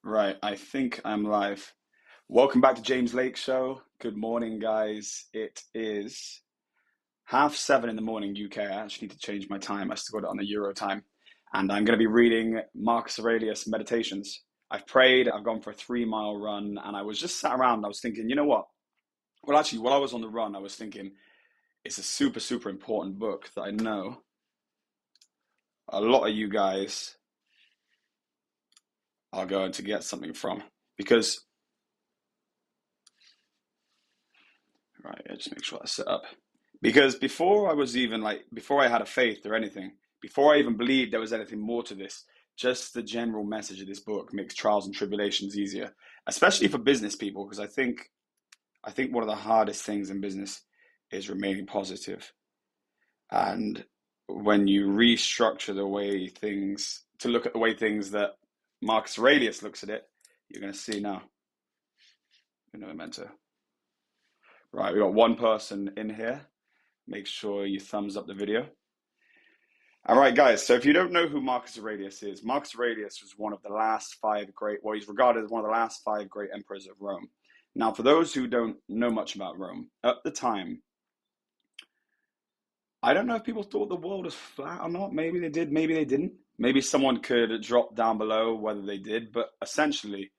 Right, I think I'm live. Welcome back to James Lake Show. Good morning, guys. It is 7:30 in the morning, UK. I actually need to change my time. I still got it on the Euro time. And I'm going to be reading Marcus Aurelius' Meditations. I've prayed, I've gone for a 3 mile run, and I was just sat around and I was thinking, you know what? Well, actually, while I was on the run, I was thinking it's a super, super important book that I know a lot of you guys are going to get something from. Because, right, just make sure that's set up. Because before I was even before I had a faith or anything, before I even believed there was anything more to this, just the general message of this book makes trials and tribulations easier, especially for business people, because I think one of the hardest things in business is remaining positive. And when you restructure the way things, to look at the way things that Marcus Aurelius looks at it, you're going to see now. You know, meant to. Right, we got one person in here. Make sure you thumbs up the video. All right, guys, so if you don't know who Marcus Aurelius is, Marcus Aurelius was one of the last he's regarded as one of the last five great emperors of Rome. Now, for those who don't know much about Rome, at the time, I don't know if people thought the world was flat or not. Maybe they did, maybe they didn't. Maybe someone could drop down below whether they did, but essentially,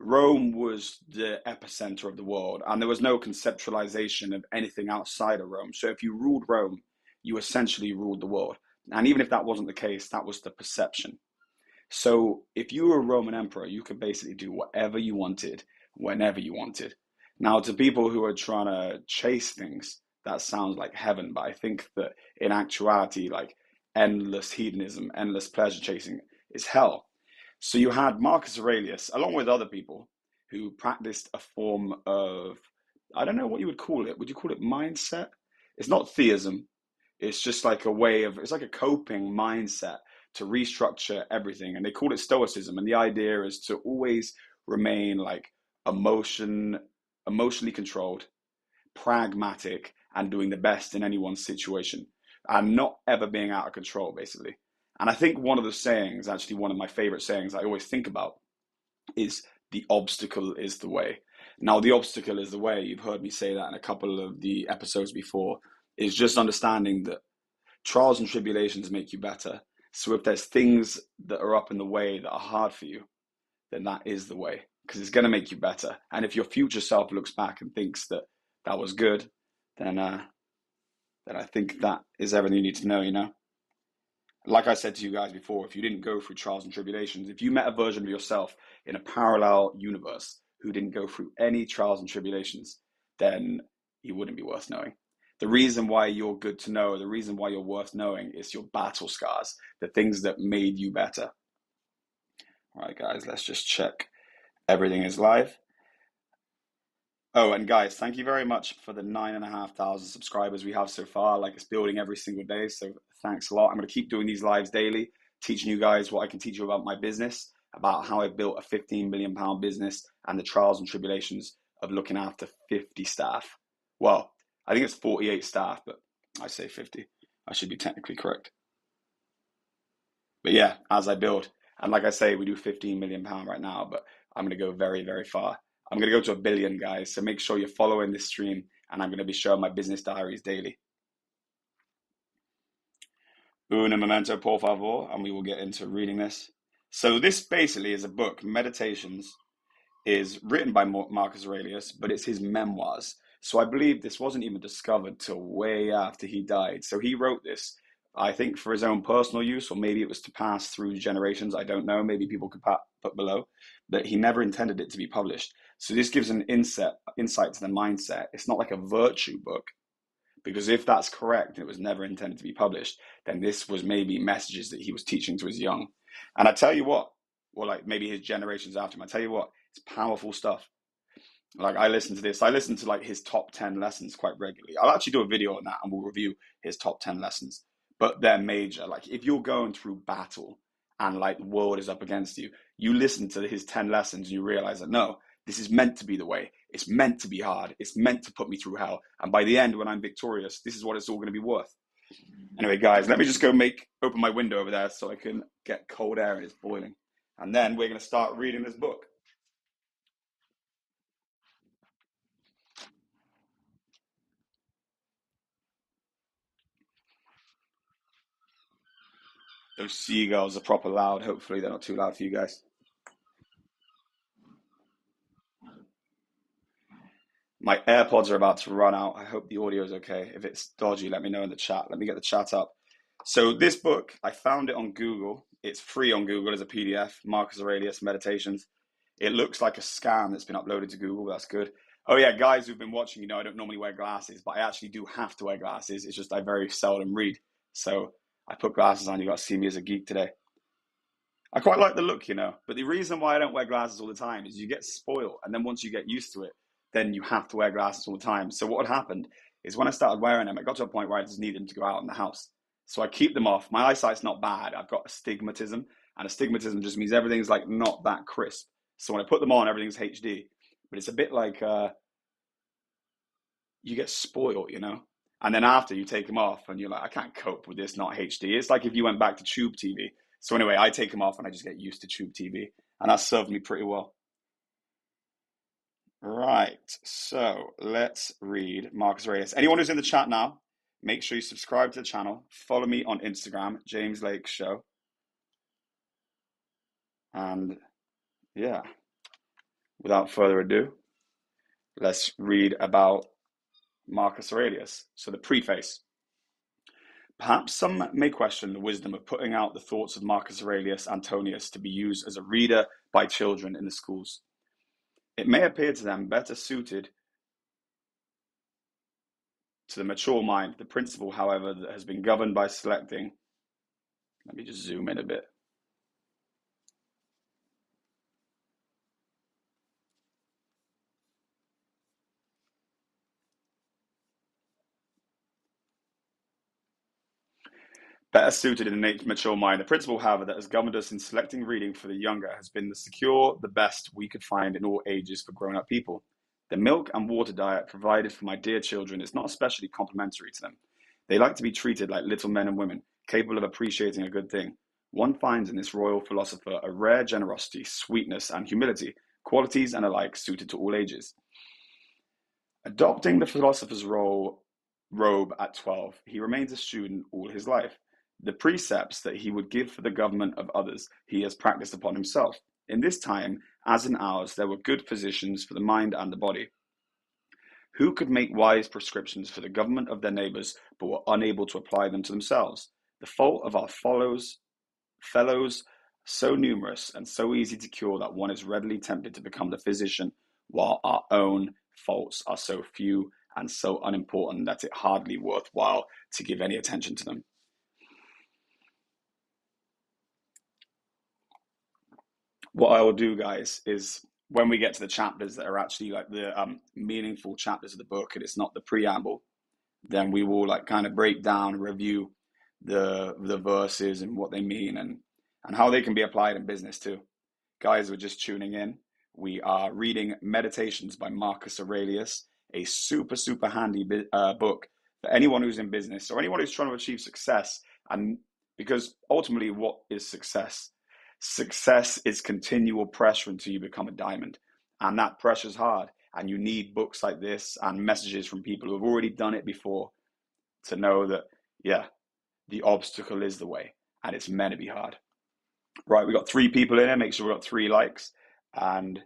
Rome was the epicenter of the world, and there was no conceptualization of anything outside of Rome. So if you ruled Rome, you essentially ruled the world. And even if that wasn't the case, that was the perception. So if you were a Roman emperor, you could basically do whatever you wanted, whenever you wanted. Now, to people who are trying to chase things, that sounds like heaven, but I think that in actuality, like endless hedonism, endless pleasure chasing is hell. So you had Marcus Aurelius, along with other people, who practiced a form of, I don't know what you would call it. Would you call it mindset? It's not theism. It's just like it's like a coping mindset to restructure everything. And they call it stoicism. And the idea is to always remain like emotionally controlled, pragmatic, and doing the best in anyone's situation and not ever being out of control, basically. And I think one of the sayings, actually one of my favorite sayings I always think about, is the obstacle is the way. Now, the obstacle is the way. You've heard me say that in a couple of the episodes before, is just understanding that trials and tribulations make you better. So if there's things that are up in the way that are hard for you, then that is the way, because it's going to make you better. And if your future self looks back and thinks that that was good, then I think that is everything you need to know, you know? Like I said to you guys before, if you didn't go through trials and tribulations, if you met a version of yourself in a parallel universe who didn't go through any trials and tribulations, then you wouldn't be worth knowing. The reason why you're good to know, the reason why you're worth knowing is your battle scars, the things that made you better. All right, guys, let's just check everything is live. Oh, and guys, thank you very much for the 9,500 subscribers we have so far. Like, it's building every single day, so thanks a lot. I'm going to keep doing these lives daily, teaching you guys what I can teach you about my business, about how I built a 15 million pound business and the trials and tribulations of looking after 50 staff. Well, I think it's 48 staff, but I say 50. I should be technically correct. But yeah, as I build, and like I say, we do 15 million pound right now, but I'm going to go very, very far. I'm going to go to 1 billion, guys. So make sure you're following this stream, and I'm going to be showing my business diaries daily. Un momento, por favor, and we will get into reading this. So this basically is a book. Meditations is written by Marcus Aurelius, but it's his memoirs. So I believe this wasn't even discovered till way after he died. So he wrote this, I think, for his own personal use, or maybe it was to pass through generations. I don't know. Maybe people could put below, but he never intended it to be published. So this gives an insight to the mindset. It's not like a virtue book, because if that's correct, and it was never intended to be published, then this was maybe messages that he was teaching to his young. And I tell you what, or like maybe his generations after him, I tell you what, it's powerful stuff. Like, I listen to this. I listen to like his top 10 lessons quite regularly. I'll actually do a video on that and we'll review his top 10 lessons. But they're major. Like, if you're going through battle and like the world is up against you, you listen to his 10 lessons and you realize that no, this is meant to be the way. It's meant to be hard. It's meant to put me through hell. And by the end, when I'm victorious, this is what it's all going to be worth. Anyway, guys, let me just go open my window over there so I can get cold air and it's boiling. And then we're going to start reading this book. Those seagulls are proper loud. Hopefully, they're not too loud for you guys. My AirPods are about to run out. I hope the audio is okay. If it's dodgy, let me know in the chat. Let me get the chat up. So this book, I found it on Google. It's free on Google as a PDF, Marcus Aurelius Meditations. It looks like a scam that's been uploaded to Google. That's good. Oh yeah, guys who've been watching, I don't normally wear glasses, but I actually do have to wear glasses. It's just I very seldom read. So I put glasses on. You got to see me as a geek today. I quite like the look, but the reason why I don't wear glasses all the time is you get spoiled. And then once you get used to it, then you have to wear glasses all the time. So what had happened is when I started wearing them, I got to a point where I just needed them to go out in the house. So I keep them off. My eyesight's not bad. I've got astigmatism, and astigmatism just means everything's like not that crisp. So when I put them on, everything's HD. But it's a bit like you get spoiled. And then after you take them off and you're like, I can't cope with this not HD. It's like if you went back to tube TV. So anyway, I take them off and I just get used to tube TV. And that served me pretty well. Right, so let's read Marcus Aurelius. Anyone who's in the chat now, make sure you subscribe to the channel. Follow me on Instagram, James Lake Show. And yeah, without further ado, let's read about Marcus Aurelius. So the preface. Perhaps some may question the wisdom of putting out the thoughts of Marcus Aurelius Antonius to be used as a reader by children in the schools. It may appear to them better suited to the mature mind. The principle, however, that has been governed by selecting. Let me just zoom in a bit. Better suited in the mature mind. The principle, however, that has governed us in selecting reading for the younger has been the secure, the best we could find in all ages for grown-up people. The milk and water diet provided for my dear children is not especially complimentary to them. They like to be treated like little men and women, capable of appreciating a good thing. One finds in this royal philosopher a rare generosity, sweetness, and humility, qualities and alike suited to all ages. Adopting the philosopher's robe at 12, he remains a student all his life. The precepts that he would give for the government of others he has practiced upon himself. In this time, as in ours, there were good physicians for the mind and the body, who could make wise prescriptions for the government of their neighbors, but were unable to apply them to themselves. The fault of our fellows, so numerous and so easy to cure that one is readily tempted to become the physician, while our own faults are so few and so unimportant that it hardly worthwhile to give any attention to them. What I will do, guys, is when we get to the chapters that are actually like the meaningful chapters of the book, and it's not the preamble, then we will like kind of break down and review the verses and what they mean and how they can be applied in business too. Guys, we're just tuning in. We are reading Meditations by Marcus Aurelius, a super handy book for anyone who's in business or anyone who's trying to achieve success. And because ultimately, what is success? Success is continual pressure until you become a diamond. And that pressure is hard. And you need books like this and messages from people who have already done it before to know that, yeah, the obstacle is the way. And it's meant to be hard. Right, we got 3 people in here. Make sure we got 3 likes. And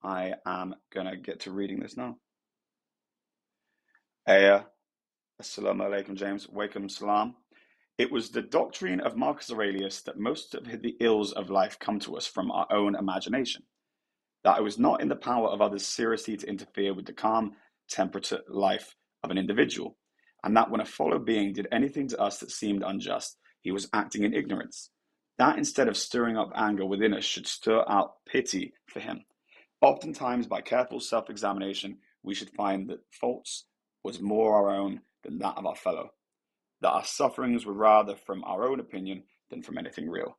I am going to get to reading this now. Assalamu alaikum, James. Walaikum salam. It was the doctrine of Marcus Aurelius that most of the ills of life come to us from our own imagination, that it was not in the power of others seriously to interfere with the calm, temperate life of an individual, and that when a fellow being did anything to us that seemed unjust, he was acting in ignorance. That instead of stirring up anger within us should stir out pity for him. Oftentimes, by careful self-examination, we should find that faults was more our own than that of our fellow, that our sufferings were rather from our own opinion than from anything real.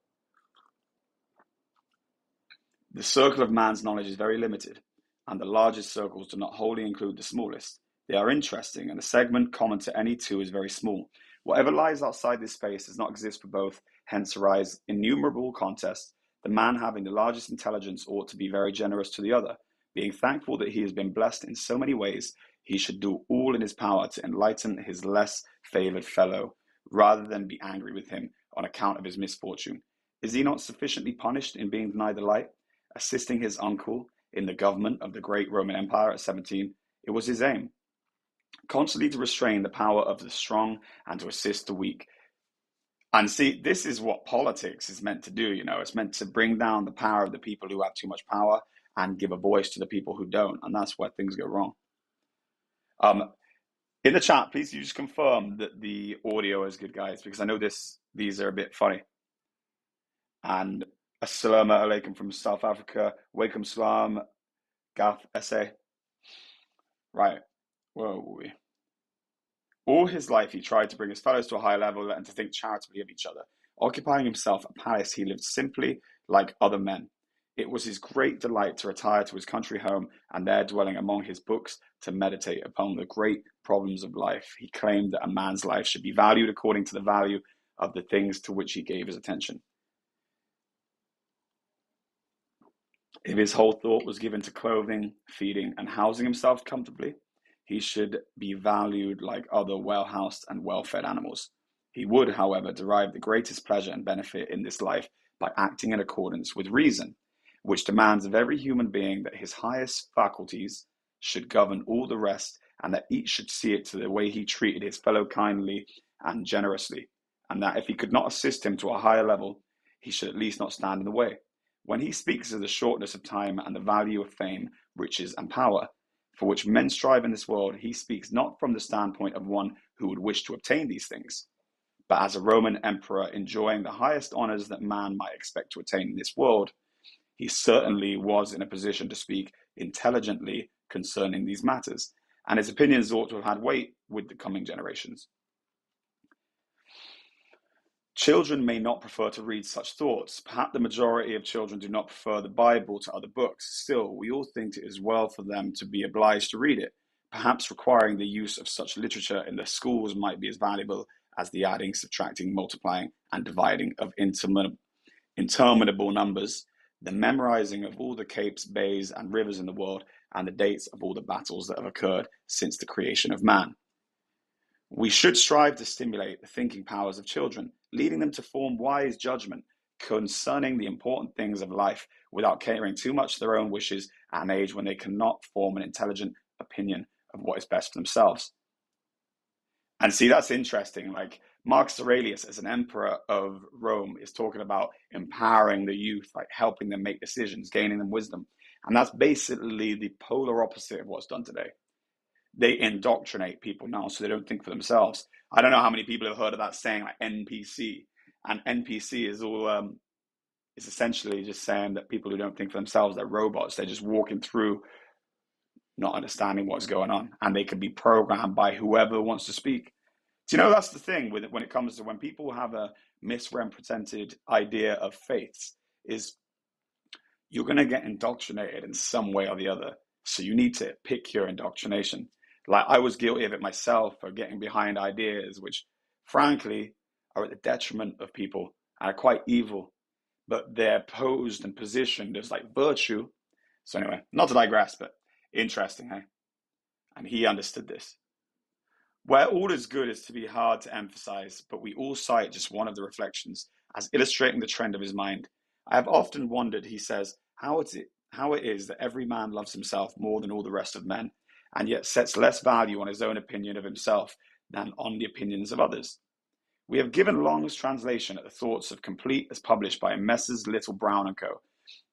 The circle of man's knowledge is very limited, and the largest circles do not wholly include the smallest. They are interesting, and the segment common to any two is very small. Whatever lies outside this space does not exist for both, hence arise innumerable contests The man having the largest intelligence ought to be very generous to the other. Being thankful that he has been blessed in so many ways, he should do all in his power to enlighten his less favored fellow, rather than be angry with him on account of his misfortune. Is he not sufficiently punished in being denied the light? Assisting his uncle in the government of the great Roman Empire at 17, it was his aim constantly to restrain the power of the strong and to assist the weak. And see, this is what politics is meant to do. It's meant to bring down the power of the people who have too much power and give a voice to the people who don't. And that's where things go wrong. In the chat, please you just confirm that the audio is good, guys, because I know these are a bit funny. And assalamu alaikum from South Africa. Welcome salam, Gath essay. Right. Where were we? All his life he tried to bring his fellows to a higher level and to think charitably of each other. Occupying himself a palace, he lived simply like other men. It was his great delight to retire to his country home and there dwelling among his books to meditate upon the great problems of life. He claimed that a man's life should be valued according to the value of the things to which he gave his attention. If his whole thought was given to clothing, feeding, and housing himself comfortably, he should be valued like other well-housed and well-fed animals. He would, however, derive the greatest pleasure and benefit in this life by acting in accordance with reason, which demands of every human being that his highest faculties should govern all the rest, and that each should see it to the way he treated his fellow kindly and generously, and that if he could not assist him to a higher level, he should at least not stand in the way. When he speaks of the shortness of time and the value of fame, riches, and power, for which men strive in this world, he speaks not from the standpoint of one who would wish to obtain these things, but as a Roman emperor enjoying the highest honors that man might expect to attain in this world. He certainly was in a position to speak intelligently concerning these matters, and his opinions ought to have had weight with the coming generations. Children may not prefer to read such thoughts. Perhaps the majority of children do not prefer the Bible to other books. Still, we all think it is well for them to be obliged to read it. Perhaps requiring the use of such literature in the schools might be as valuable as the adding, subtracting, multiplying, and dividing of interminable numbers, the memorizing of all the capes, bays, and rivers in the world, and the dates of all the battles that have occurred since the creation of man. We should strive to stimulate the thinking powers of children, leading them to form wise judgment concerning the important things of life without catering too much to their own wishes at an age when they cannot form an intelligent opinion of what is best for themselves. And see, that's interesting. Like Marcus Aurelius, as an emperor of Rome, is talking about empowering the youth, like helping them make decisions, gaining them wisdom. And that's basically the polar opposite of what's done today. They indoctrinate people now so they don't think for themselves. I don't know how many people have heard of that saying, like NPC. And NPC is all is essentially just saying that people who don't think for themselves, they're robots. They're just walking through, not understanding what's going on, and they can be programmed by whoever wants to speak. Do you know that's the thing with it when it comes to when people have a misrepresented idea of faiths is you're going to get indoctrinated in some way or the other. So you need to pick your indoctrination. Like I was guilty of it myself, for getting behind ideas which frankly are at the detriment of people and are quite evil, but they're posed and positioned as like virtue. So anyway, not to digress, but interesting, eh? And he understood this. Where all is good is to be hard to emphasize, but we all cite just one of the reflections as illustrating the trend of his mind. I have often wondered, he says, how it is that every man loves himself more than all the rest of men, and yet sets less value on his own opinion of himself than on the opinions of others. We have given Long's translation at the Thoughts of Complete as published by Messrs. Little Brown and Co.,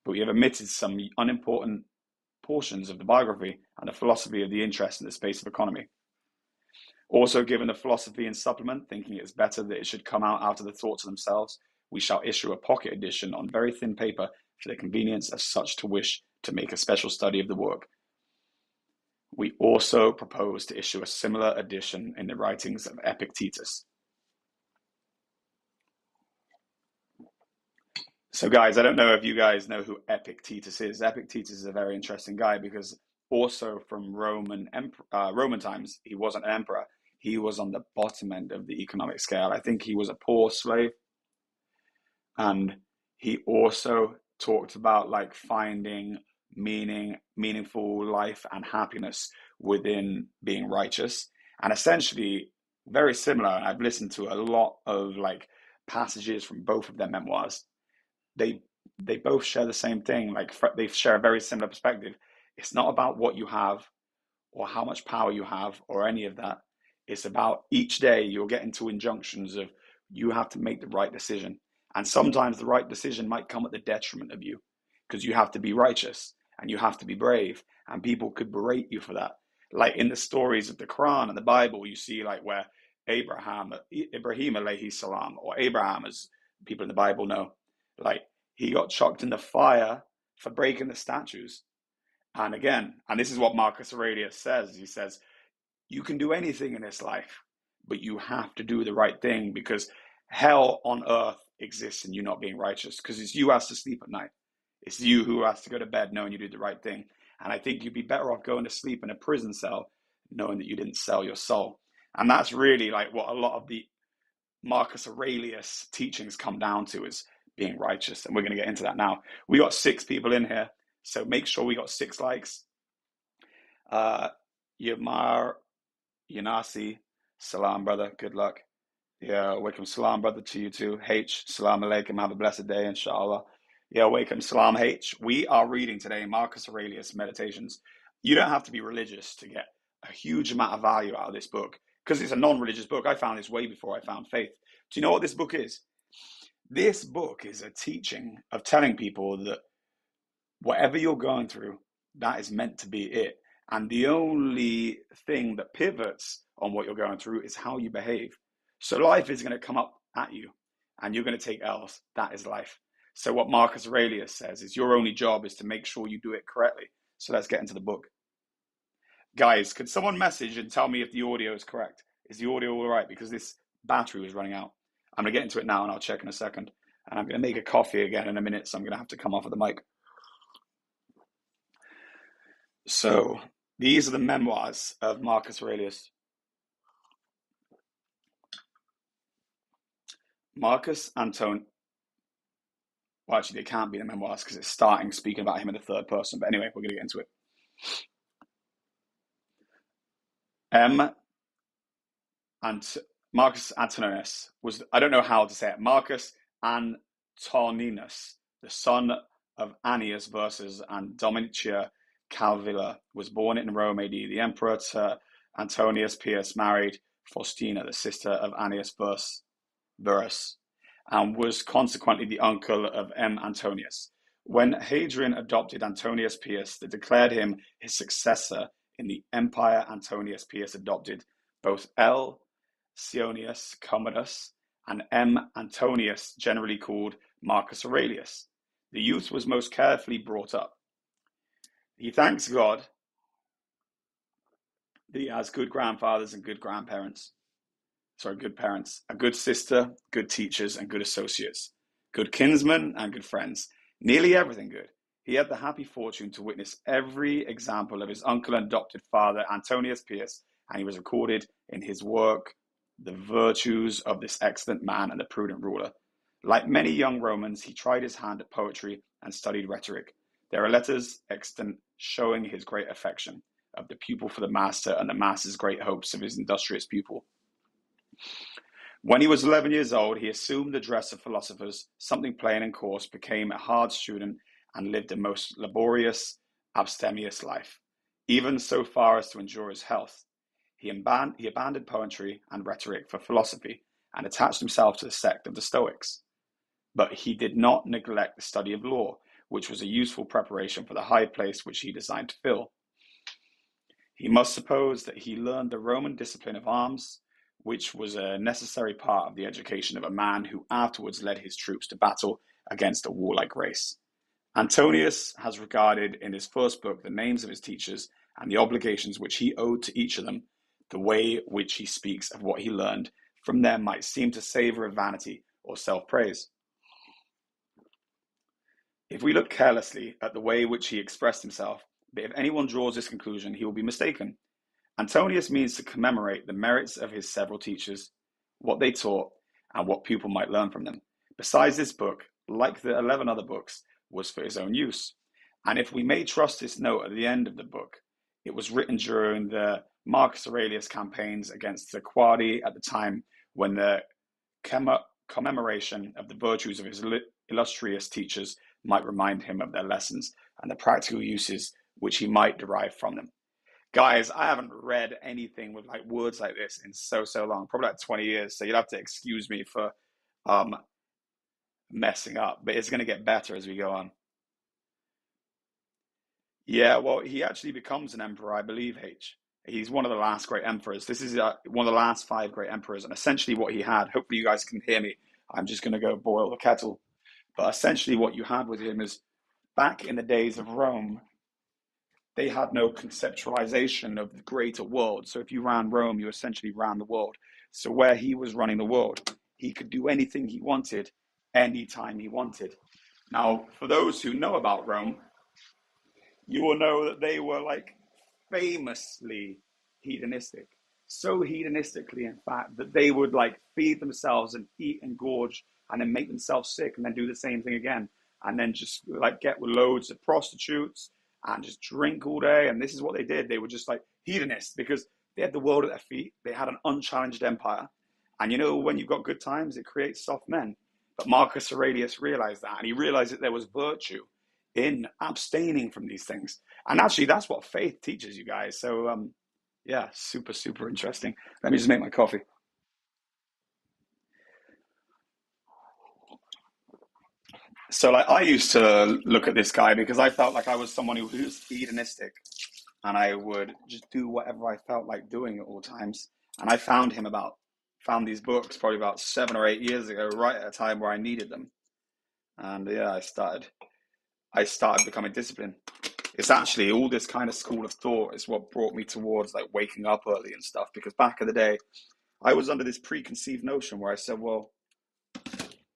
but we have omitted some unimportant portions of the biography and the philosophy of the interest in the space of economy. Also given the philosophy in supplement, thinking it is better that it should come out of the thoughts of themselves, we shall issue a pocket edition on very thin paper for the convenience of such to wish to make a special study of the work. We also propose to issue a similar edition in the writings of Epictetus. So guys, I don't know if you guys know who Epictetus is. Epictetus is a very interesting guy because also from Roman times, he wasn't an emperor. He was on the bottom end of the economic scale. I think he was a poor slave. And he also talked about like finding meaningful life and happiness within being righteous. And essentially, very similar. And I've listened to a lot of like passages from both of their memoirs. They they both share the same thing. Like they share a very similar perspective. It's not about what you have or how much power you have or any of that. It's about each day you'll get into injunctions of you have to make the right decision. And sometimes the right decision might come at the detriment of you because you have to be righteous and you have to be brave. And people could berate you for that. Like in the stories of the Quran and the Bible, you see like where Ibrahim alayhi salam, or Abraham as people in the Bible know, like he got chucked in the fire for breaking the statues. And again, and this is what Marcus Aurelius says. He says, you can do anything in this life, but you have to do the right thing because hell on earth exists in you not being righteous because it's you who has to sleep at night. It's you who has to go to bed knowing you did the right thing. And I think you'd be better off going to sleep in a prison cell knowing that you didn't sell your soul. And that's really like what a lot of the Marcus Aurelius teachings come down to is being righteous. And we're going to get into that now. We got 6 people in here. So make sure we got 6 likes. Yamar Yanasi, salam, brother. Good luck. Yeah, welcome, salam, brother, to you too. H, salam alaikum. Have a blessed day, inshallah. Yeah, welcome, salam, H. We are reading today Marcus Aurelius Meditations. You don't have to be religious to get a huge amount of value out of this book because it's a non-religious book. I found this way before I found faith. Do you know what this book is? This book is a teaching of telling people that whatever you're going through, that is meant to be it. And the only thing that pivots on what you're going through is how you behave. So life is going to come up at you and you're going to take L's. That is life. So what Marcus Aurelius says is your only job is to make sure you do it correctly. So let's get into the book. Guys, could someone message and tell me if the audio is correct? Is the audio all right? Because this battery was running out. I'm going to get into it now and I'll check in a second. And I'm going to make a coffee again in a minute. So I'm going to have to come off of the mic. So these are the memoirs of Marcus Aurelius. Marcus Antonius. Well, actually, they can't be the memoirs because it's starting speaking about him in the third person. But anyway, we're going to get into it. Marcus Antonius was, I don't know how to say it, Marcus Antoninus, the son of Annius Versus and Domitia Calvilla, was born in Rome AD. The emperor to Antonius Pius married Faustina, the sister of Annius Verus, and was consequently the uncle of M. Antonius. When Hadrian adopted Antonius Pius, they declared him his successor in the empire. Antonius Pius adopted both L. Sionius Commodus and M. Antonius, generally called Marcus Aurelius. The youth was most carefully brought up. He thanks God that he has good grandfathers and good grandparents. Good parents, a good sister, good teachers, and good associates, good kinsmen and good friends, nearly everything good. He had the happy fortune to witness every example of his uncle and adopted father, Antonius Pius, and he was recorded in his work, The Virtues of this Excellent Man and the Prudent Ruler. Like many young Romans, he tried his hand at poetry and studied rhetoric. There are letters extant showing his great affection of the pupil for the master and the master's great hopes of his industrious pupil. When he was 11 years old, he assumed the dress of philosophers, something plain and coarse, became a hard student, and lived a most laborious, abstemious life, even so far as to injure his health. He abandoned poetry and rhetoric for philosophy, and attached himself to the sect of the Stoics. But he did not neglect the study of law, which was a useful preparation for the high place which he designed to fill. He must suppose that he learned the Roman discipline of arms, which was a necessary part of the education of a man who afterwards led his troops to battle against a warlike race. Antonius has regarded in his first book the names of his teachers and the obligations which he owed to each of them. The way which he speaks of what he learned from them might seem to savor of vanity or self-praise. If we look carelessly at the way which he expressed himself, but if anyone draws this conclusion, he will be mistaken. Antonius means to commemorate the merits of his several teachers, what they taught, and what people might learn from them. Besides this book, like the 11 other books, was for his own use. And if we may trust this note at the end of the book, it was written during the Marcus Aurelius campaigns against the Quadi at the time when the commemoration of the virtues of his illustrious teachers might remind him of their lessons and the practical uses which he might derive from them. Guys, I haven't read anything with like words like this in so long, probably like 20 years. So you'll have to excuse me for um, messing up, but it's going to get better as we go on. Yeah, well, he actually becomes an emperor, I believe, H. He's one of the last great emperors. This is one of the last five great emperors, and essentially what he had, hopefully you guys can hear me. I'm just going to go boil the kettle. But essentially what you had with him is back in the days of Rome, they had no conceptualization of the greater world. So if you ran Rome, you essentially ran the world. So where he was running the world, he could do anything he wanted, anytime he wanted. Now, for those who know about Rome, you will know that they were like famously hedonistic. So hedonistically, in fact, that they would like feed themselves and eat and gorge and then make themselves sick and then do the same thing again. And then just like get with loads of prostitutes and just drink all day. And this is what they did. They were just like hedonists because they had the world at their feet. They had an unchallenged empire. And you know, when you've got good times, it creates soft men. But Marcus Aurelius realized that. And he realized that there was virtue in abstaining from these things. And actually, that's what faith teaches you guys. So, yeah, super interesting. Let me just make my coffee. So, like, I used to look at this guy because I felt like I was someone who was hedonistic and I would just do whatever I felt like doing at all times. And I found these books probably about 7 or 8 years ago, right at a time where I needed them. And yeah, I started becoming disciplined. It's actually all this kind of school of thought is what brought me towards like waking up early and stuff. Because back in the day, I was under this preconceived notion where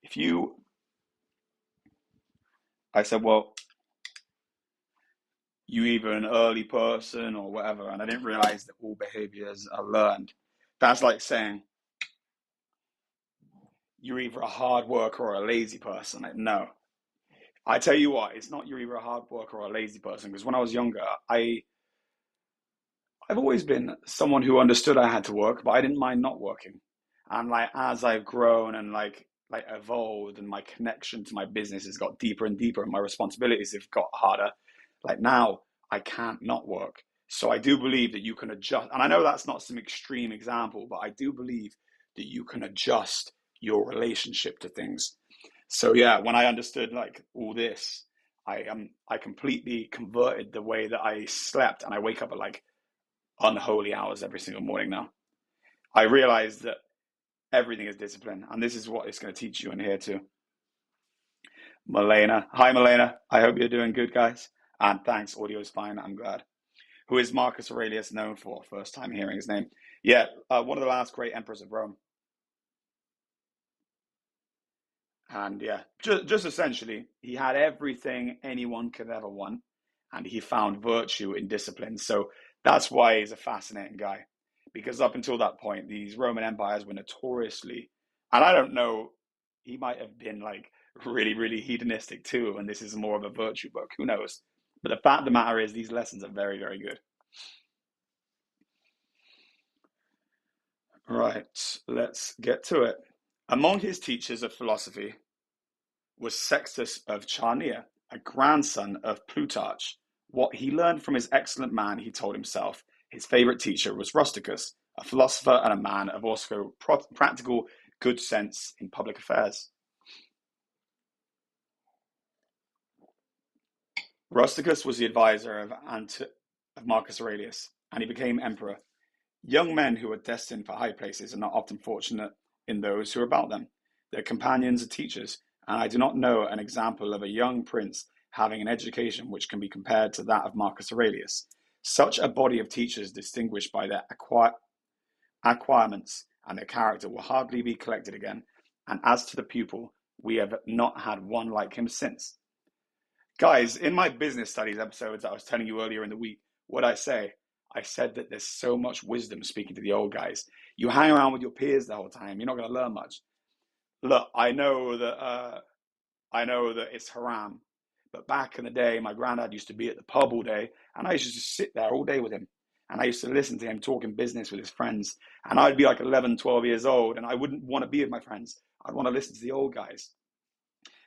if you, I said, well, you either an early person or whatever, and I didn't realize that all behaviors are learned. That's like saying you're either a hard worker or a lazy person. Like, no, I tell you what, it's not you're either a hard worker or a lazy person. Because when I was younger, I've always been someone who understood I had to work, but I didn't mind not working. And like as I've grown and like evolved and my connection to my business has got deeper and deeper and my responsibilities have got harder, like now I can't not work. So I do believe that you can adjust, and I know that's not some extreme example, but I do believe that you can adjust your relationship to things. So yeah, when I understood like all this, I completely converted the way that I slept, and I wake up at like unholy hours every single morning now. I realize that everything is discipline, and this is what it's going to teach you in here too. Milena, hi Milena. I hope you're doing good, guys. And thanks, audio is fine. I'm glad. Who is Marcus Aurelius known for? First time hearing his name. Yeah, one of the last great emperors of Rome. And yeah, just essentially, he had everything anyone could ever want, and he found virtue in discipline. So that's why he's a fascinating guy, because up until that point, these Roman empires were notoriously, and I don't know, he might have been like really hedonistic too, and this is more of a virtue book. Who knows? But the fact of the matter is, these lessons are very good. Right, let's get to it. Among his teachers of philosophy was Sextus of Charnea, a grandson of Plutarch. What he learned from his excellent man, he told himself, his favourite teacher was Rusticus, a philosopher and a man of also practical good sense in public affairs. Rusticus was the advisor of Marcus Aurelius, and he became emperor. Young men who are destined for high places are not often fortunate in those who are about them. Their companions are teachers, and I do not know an example of a young prince having an education which can be compared to that of Marcus Aurelius. Such a body of teachers distinguished by their acquirements and their character will hardly be collected again, and as to the pupil, we have not had one like him since. Guys, in my business studies episodes that I was telling you earlier in the week, what I say? I said that there's so much wisdom speaking to the old guys. You hang around with your peers the whole time, you're not going to learn much. Look, I know that it's haram, But back in the day, my granddad used to be at the pub all day, and I used to just sit there all day with him. And I used to listen to him talking business with his friends. And I'd be like 11, 12 years old, and I wouldn't want to be with my friends. I'd want to listen to the old guys.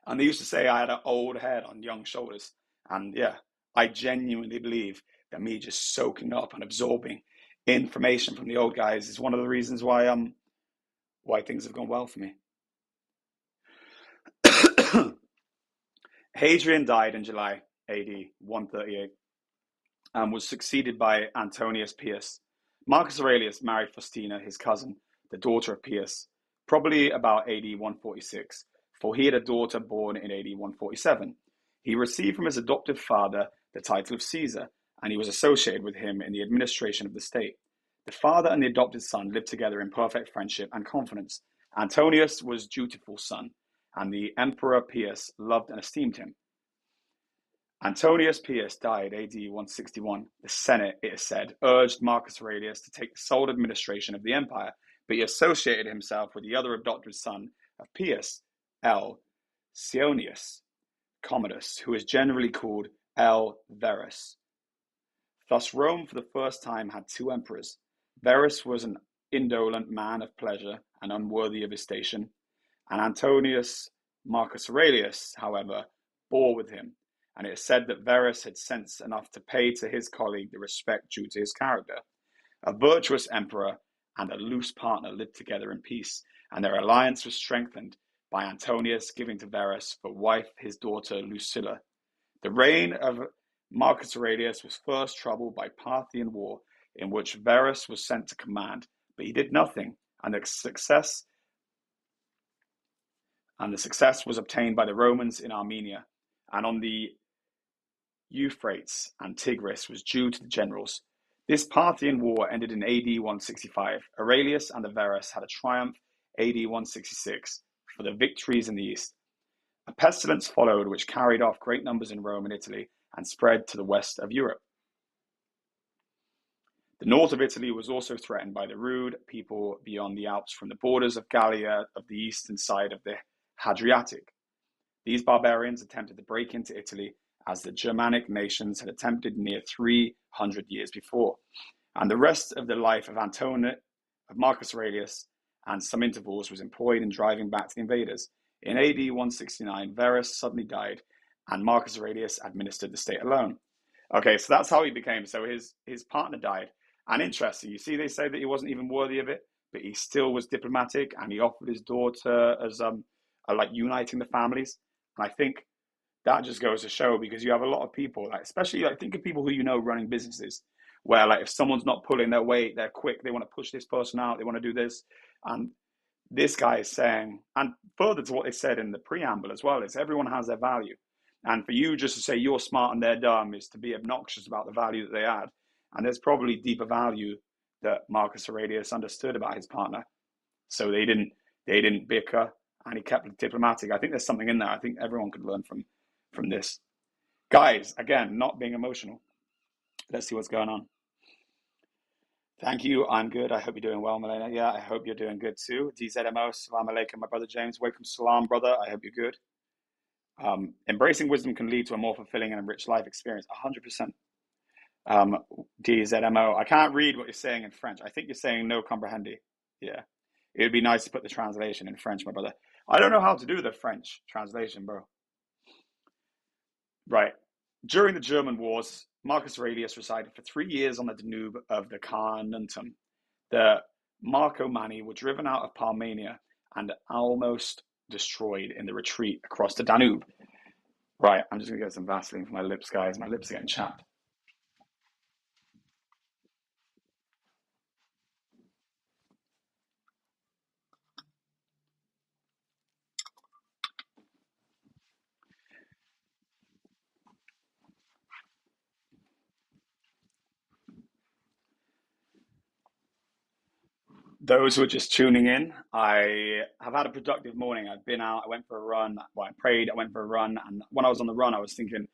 And they used to say I had an old head on young shoulders. And yeah, I genuinely believe that me just soaking up and absorbing information from the old guys is one of the reasons why things have gone well for me. Hadrian died in July AD 138 and was succeeded by Antonius Pius. Marcus Aurelius married Faustina, his cousin, the daughter of Pius, probably about AD 146, for he had a daughter born in AD 147. He received from his adoptive father the title of Caesar, and he was associated with him in the administration of the state. The father and the adopted son lived together in perfect friendship and confidence. Antonius was a dutiful son, and the Emperor Pius loved and esteemed him. Antonius Pius died AD 161. The Senate, it is said, urged Marcus Aurelius to take the sole administration of the empire, but he associated himself with the other adopted son of Pius, L. Cionius Commodus, who is generally called L. Verus. Thus Rome for the first time had two emperors. Verus was an indolent man of pleasure and unworthy of his station, and Antonius Marcus Aurelius, however, bore with him, and it is said that Verus had sense enough to pay to his colleague the respect due to his character. A virtuous emperor and a loose partner lived together in peace, and their alliance was strengthened by Antonius giving to Verus for wife his daughter Lucilla. The reign of Marcus Aurelius was first troubled by Parthian War, in which Verus was sent to command, but he did nothing, and the success was obtained by the Romans in Armenia, and on the Euphrates and Tigris was due to the generals. This Parthian War ended in AD 165. Aurelius and the Verus had a triumph AD 166 for the victories in the east. A pestilence followed which carried off great numbers in Rome and Italy and spread to the west of Europe. The north of Italy was also threatened by the rude people beyond the Alps from the borders of Gallia of the eastern side of the Hadriatic. These barbarians attempted to break into Italy as the Germanic nations had attempted near 300 years before, and the rest of the life of Marcus Aurelius and some intervals was employed in driving back the invaders. In AD 169, Verus suddenly died, and Marcus Aurelius administered the state alone. Okay, so that's how he became. So his partner died. And interesting, you see, they say that he wasn't even worthy of it, but he still was diplomatic, and he offered his daughter as like uniting the families. And I think that just goes to show, because you have a lot of people, like especially like think of people who you know running businesses, where like if someone's not pulling their weight, they're quick, they want to push this person out, they want to do this, and this guy is saying, and further to what they said in the preamble as well, is everyone has their value, and for you just to say you're smart and they're dumb is to be obnoxious about the value that they add. And there's probably deeper value that Marcus Aurelius understood about his partner, so they didn't bicker, and he kept it diplomatic. I think there's something in there. I think everyone could learn from this. Guys, again, not being emotional. Let's see what's going on. Thank you. I'm good. I hope you're doing well, Milena. Yeah, I hope you're doing good too. DZMO, salam alaikum, my brother James. Welcome, salam, brother. I hope you're good. Embracing wisdom can lead to a more fulfilling and enriched life experience. 100%. DZMO. I can't read what you're saying in French. I think you're saying no comprehendi. Yeah. It would be nice to put the translation in French, my brother. I don't know how to do the French translation, bro. Right. During the German wars, Marcus Aurelius resided for 3 years on the Danube of the Carnuntum. The Marcomanni were driven out of Parmenia and almost destroyed in the retreat across the Danube. Right, I'm just going to get some Vaseline for my lips, guys. My lips are getting chapped. Those who are just tuning in, I have had a productive morning. I've been out, I went for a run, well, I prayed, I went for a run, and when I was on the run, I was thinking, do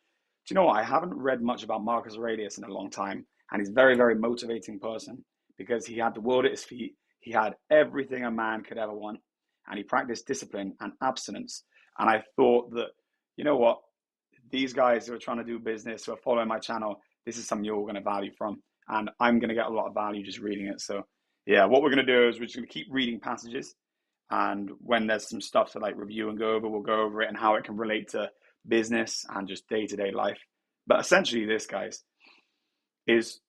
you know what? I haven't read much about Marcus Aurelius in a long time, and he's a very, very motivating person because he had the world at his feet. He had everything a man could ever want, and he practiced discipline and abstinence. And I thought that, you know what? these guys who are trying to do business, who are following my channel, this is something you're going to value from. And I'm going to get a lot of value just reading it. So yeah, what we're going to do is we're just going to keep reading passages. And when there's some stuff to like review and go over, we'll go over it and how it can relate to business and just day-to-day life. But essentially this, guys, is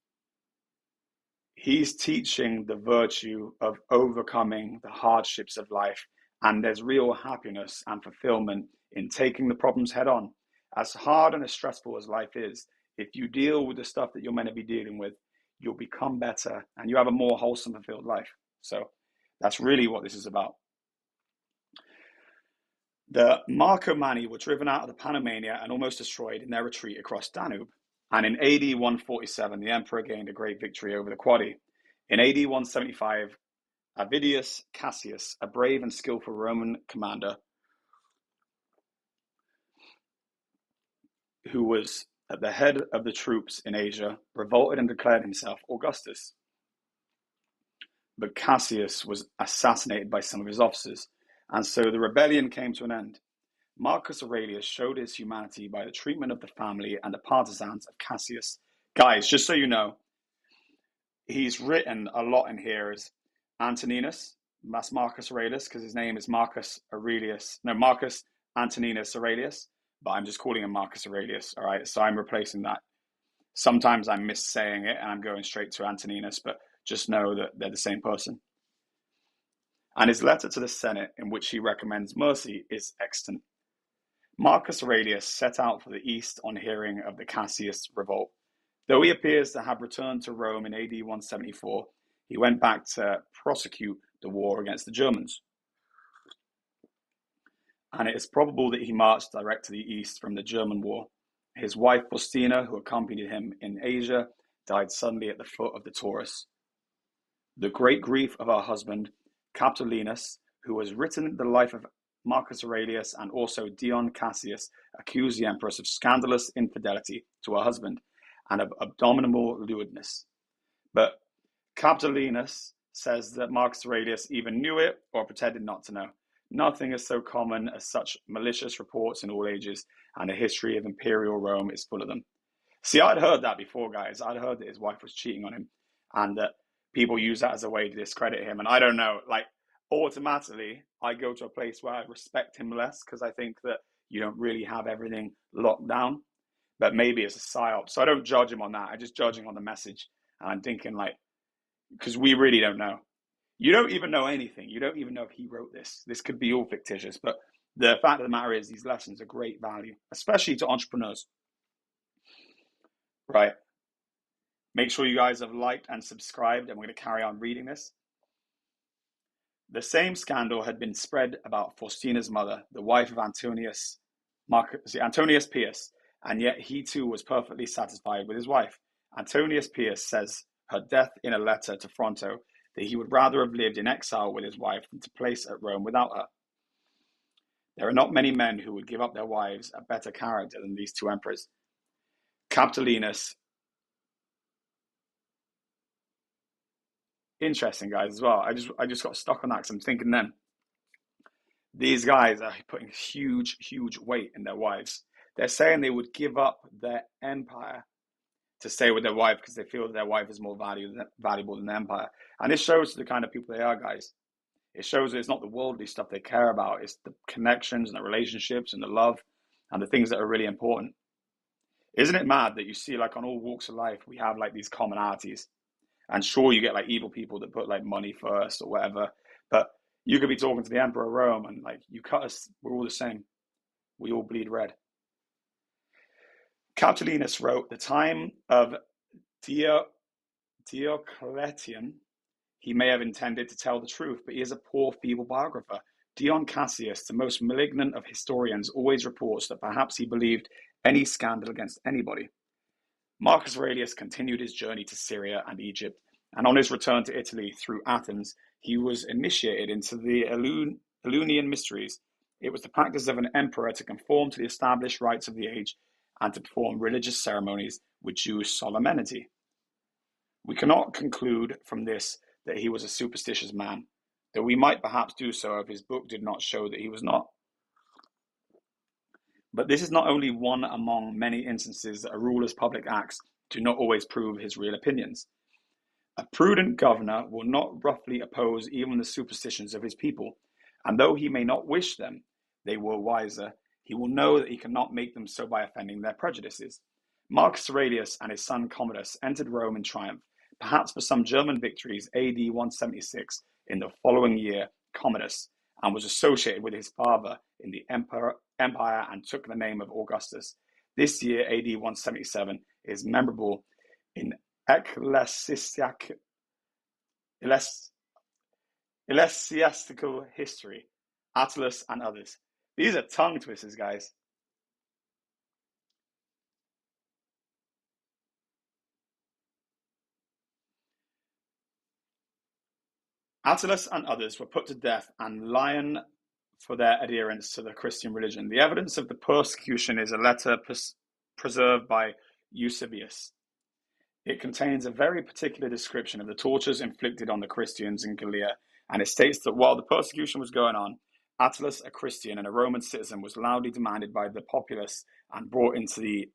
he's teaching the virtue of overcoming the hardships of life. And there's real happiness and fulfillment in taking the problems head on. As hard and as stressful as life is, if you deal with the stuff that you're meant to be dealing with, you'll become better and you have a more wholesome, fulfilled life. So that's really what this is about. The Marcomanni were driven out of the Panamania and almost destroyed in their retreat across Danube. And in AD 147, the emperor gained a great victory over the Quadi. In AD 175, Avidius Cassius, a brave and skillful Roman commander who was at the head of the troops in Asia, revolted and declared himself Augustus. But Cassius was assassinated by some of his officers, and so the rebellion came to an end. Marcus Aurelius showed his humanity by the treatment of the family and the partisans of Cassius. Guys, just so you know, he's written a lot in here as Antoninus. That's Marcus Aurelius because his name is Marcus Antoninus Aurelius, but I'm just calling him Marcus Aurelius. All right, so I'm replacing that. Sometimes I'm missaying it and I'm going straight to Antoninus, but just know that they're the same person. And his letter to the Senate, in which he recommends mercy, is extant. Marcus Aurelius set out for the east on hearing of the Cassius revolt. Though he appears to have returned to Rome in AD 174, he went back to prosecute the war against the Germans. And it is probable that he marched direct to the east from the German war. His wife Faustina, who accompanied him in Asia, died suddenly at the foot of the Taurus. The great grief of her husband, Capitolinus, who has written the life of Marcus Aurelius and also Dion Cassius, accused the empress of scandalous infidelity to her husband and of abominable lewdness. But Capitolinus says that Marcus Aurelius either knew it or pretended not to know. Nothing is so common as such malicious reports in all ages, and the history of imperial Rome is full of them. See, I'd heard that before, guys. I'd heard that his wife was cheating on him and that people use that as a way to discredit him. And I don't know, like, automatically, I go to a place where I respect him less because I think that you don't really have everything locked down. But maybe it's a psyop. So I don't judge him on that. I just judge him on the message. And I'm thinking, like, because we really don't know. You don't even know anything. You don't even know if he wrote this. This could be all fictitious. But the fact of the matter is these lessons are great value, especially to entrepreneurs. Right. Make sure you guys have liked and subscribed, and we're going to carry on reading this. The same scandal had been spread about Faustina's mother, the wife of Antonius Pius, and yet he too was perfectly satisfied with his wife. Antonius Pius says her death in a letter to Fronto that he would rather have lived in exile with his wife than to place at Rome without her. There are not many men who would give up their wives a better character than these two emperors. Capitolinus, interesting guys as well. I just got stuck on that because I'm thinking then these guys are putting huge weight in their wives. They're saying they would give up their empire to stay with their wife because they feel that their wife is more valuable than the empire. And this shows the kind of people they are, guys. It shows that it's not the worldly stuff they care about. It's the connections and the relationships and the love and the things that are really important. Isn't it mad that you see, like, on all walks of life, we have like these commonalities? And sure, you get like evil people that put like money first or whatever, but you could be talking to the Emperor of Rome and like, you cut us, we're all the same. We all bleed red. Capitolinus wrote, the time of Diocletian, he may have intended to tell the truth, but he is a poor, feeble biographer. Dion Cassius, the most malignant of historians, always reports that perhaps he believed any scandal against anybody. Marcus Aurelius continued his journey to Syria and Egypt, and on his return to Italy through Athens, he was initiated into the Elunian mysteries. It was the practice of an emperor to conform to the established rites of the age and to perform religious ceremonies with Jewish solemnity. We cannot conclude from this that he was a superstitious man, though we might perhaps do so if his book did not show that he was not. But this is not only one among many instances that a ruler's public acts do not always prove his real opinions. A prudent governor will not roughly oppose even the superstitions of his people, and though he may not wish them, they were wiser. He will know that he cannot make them so by offending their prejudices. Marcus Aurelius and his son Commodus entered Rome in triumph, perhaps for some German victories AD 176 in the following year, Commodus, and was associated with his father in the empire and took the name of Augustus. This year, AD 177, is memorable in ecclesiastical history. Attalus and others. These are tongue twisters, guys. Attalus and others were put to death and lion for their adherence to the Christian religion. The evidence of the persecution is a letter preserved by Eusebius. It contains a very particular description of the tortures inflicted on the Christians in Gallia, and it states that while the persecution was going on, Attalus, a Christian and a Roman citizen, was loudly demanded by the populace and brought into the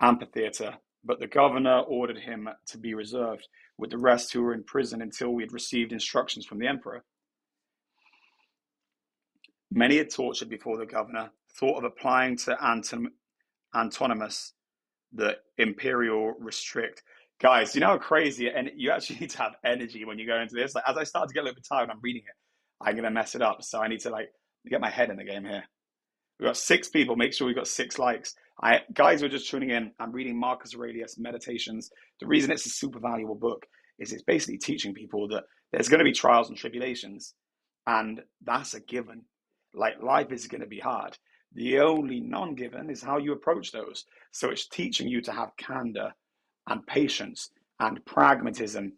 amphitheatre, but the governor ordered him to be reserved with the rest who were in prison until we had received instructions from the emperor. Many had tortured before the governor thought of applying to Antonimus the imperial restrict. Guys, you know how crazy, and you actually need to have energy when you go into this. Like, as I start to get a little bit tired when I'm reading it, I'm gonna mess it up. So I need to get my head in the game here. We've got 6 people. Make sure we've got 6 likes. Guys who are just tuning in, I'm reading Marcus Aurelius Meditations. The reason it's a super valuable book is it's basically teaching people that there's going to be trials and tribulations, and that's a given. Like, life is going to be hard. The only non-given is how you approach those. So it's teaching you to have candor and patience and pragmatism.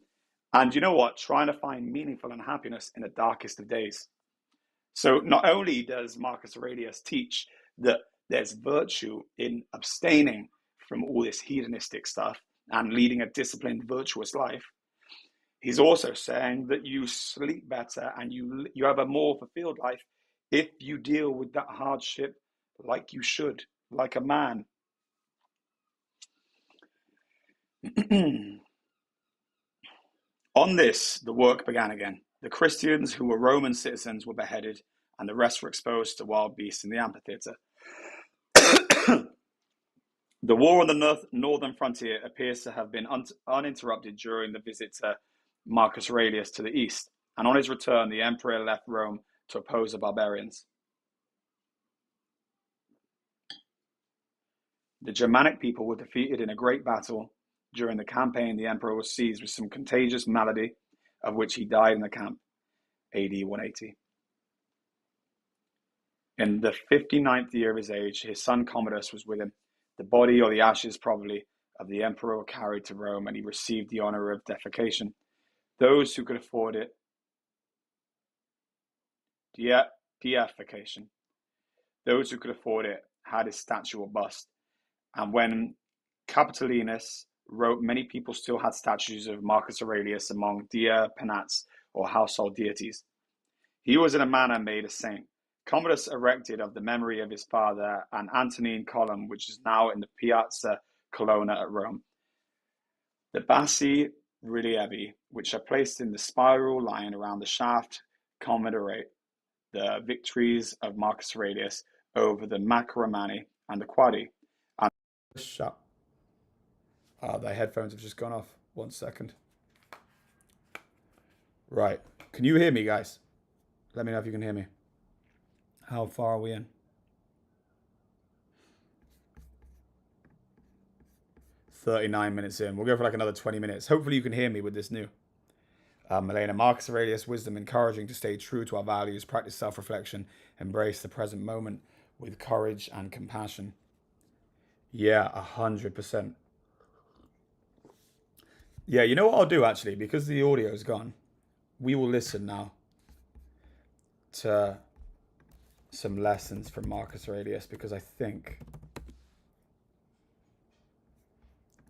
And you know what? Trying to find meaningful and happiness in the darkest of days. So not only does Marcus Aurelius teach that there's virtue in abstaining from all this hedonistic stuff and leading a disciplined, virtuous life, he's also saying that you sleep better and you have a more fulfilled life if you deal with that hardship like you should, like a man. On this, the work began again. The Christians who were Roman citizens were beheaded, and the rest were exposed to wild beasts in the amphitheatre. The war on the northern frontier appears to have been uninterrupted during the visit to Marcus Aurelius to the east, and on his return, the emperor left Rome to oppose the barbarians. The Germanic people were defeated in a great battle. During the campaign, the emperor was seized with some contagious malady, of which he died in the camp, AD 180. In the 59th year of his age, his son Commodus was with him. The body, or the ashes probably, of the emperor were carried to Rome, and he received the honor of deification. Those who could afford it, deification. Those who could afford it had his statue or bust. And when Capitolinus wrote, many people still had statues of Marcus Aurelius among dia penats, or household deities. He was in a manner made a saint. Commodus erected of the memory of his father an Antonine column, which is now in the Piazza Colonna at Rome. The bassi relievi, which are placed in the spiral line around the shaft, commemorate the victories of Marcus Aurelius over the Macromani and the Quadi. And shut. The headphones have just gone off. 1 second. Right. Can you hear me, guys? Let me know if you can hear me. How far are we in? 39 minutes in. We'll go for like another 20 minutes. Hopefully you can hear me with this new. Milena, Marcus Aurelius' wisdom encouraging to stay true to our values, practice self-reflection, embrace the present moment with courage and compassion. Yeah, 100%. Yeah, you know what I'll do actually, because the audio's gone, we will listen now to some lessons from Marcus Aurelius, because I think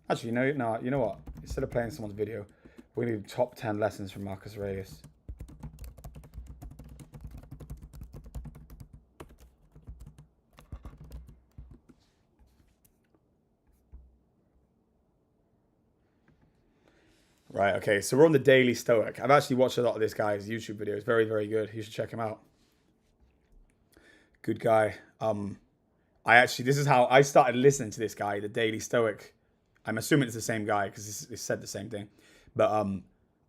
actually, you know what? Instead of playing someone's video, we're going to do top 10 lessons from Marcus Aurelius. Right, okay, so we're on the Daily Stoic. I've actually watched a lot of this guy's YouTube videos. Very, very good. You should check him out. Good guy. This is how I started listening to this guy, the Daily Stoic. I'm assuming it's the same guy because it said the same thing. But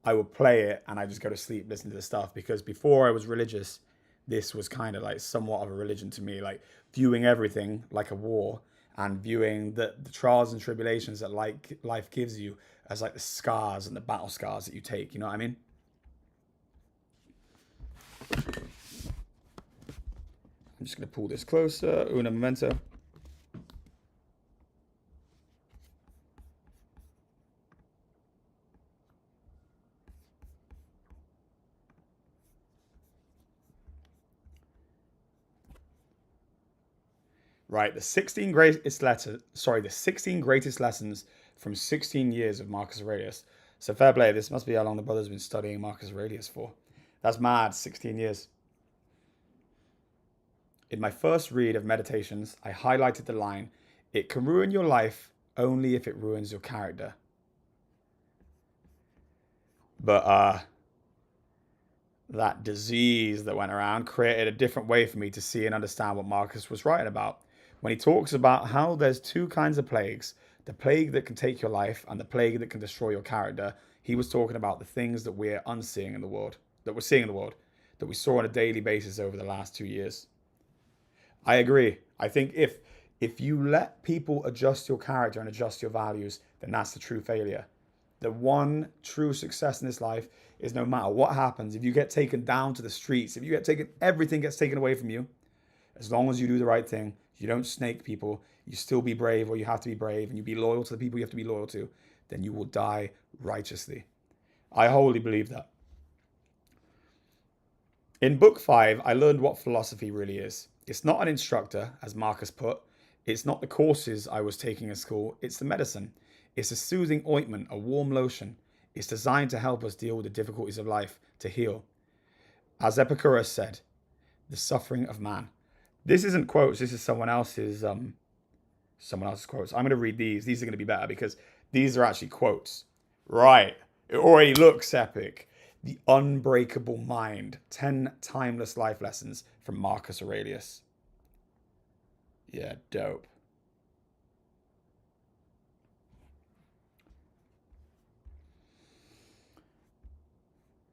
I would play it and I just go to sleep listening to the stuff because before I was religious, this was kind of like somewhat of a religion to me, like viewing everything like a war and viewing the trials and tribulations that like life gives you as like the scars and the battle scars that you take. You know what I mean? I'm just going to pull this closer. Una momento. Right, the 16 greatest lessons from 16 years of Marcus Aurelius. So fair play, this must be how long the brother's been studying Marcus Aurelius for. That's mad, 16 years. In my first read of Meditations, I highlighted the line, "It can ruin your life only if it ruins your character." But that disease that went around created a different way for me to see and understand what Marcus was writing about. When he talks about how there's two kinds of plagues, the plague that can take your life and the plague that can destroy your character, he was talking about the things that we're unseeing in the world, that we're seeing in the world, that we saw on a daily basis over the last 2 years. I agree. I think if you let people adjust your character and adjust your values, then that's the true failure. The one true success in this life is no matter what happens, if you get taken down to the streets, if you get taken, everything gets taken away from you, as long as you do the right thing, you don't snake people, you still be brave or you have to be brave, and you be loyal to the people you have to be loyal to, then you will die righteously. I wholly believe that. In book 5, I learned what philosophy really is. It's not an instructor, as Marcus put. It's not the courses I was taking in school. It's the medicine. It's a soothing ointment, a warm lotion. It's designed to help us deal with the difficulties of life, to heal. As Epicurus said, the suffering of man. This isn't quotes. This is someone else's quotes. I'm going to read these. These are going to be better because these are actually quotes. Right. It already looks epic. The Unbreakable Mind, 10 Timeless Life Lessons from Marcus Aurelius. Yeah, dope.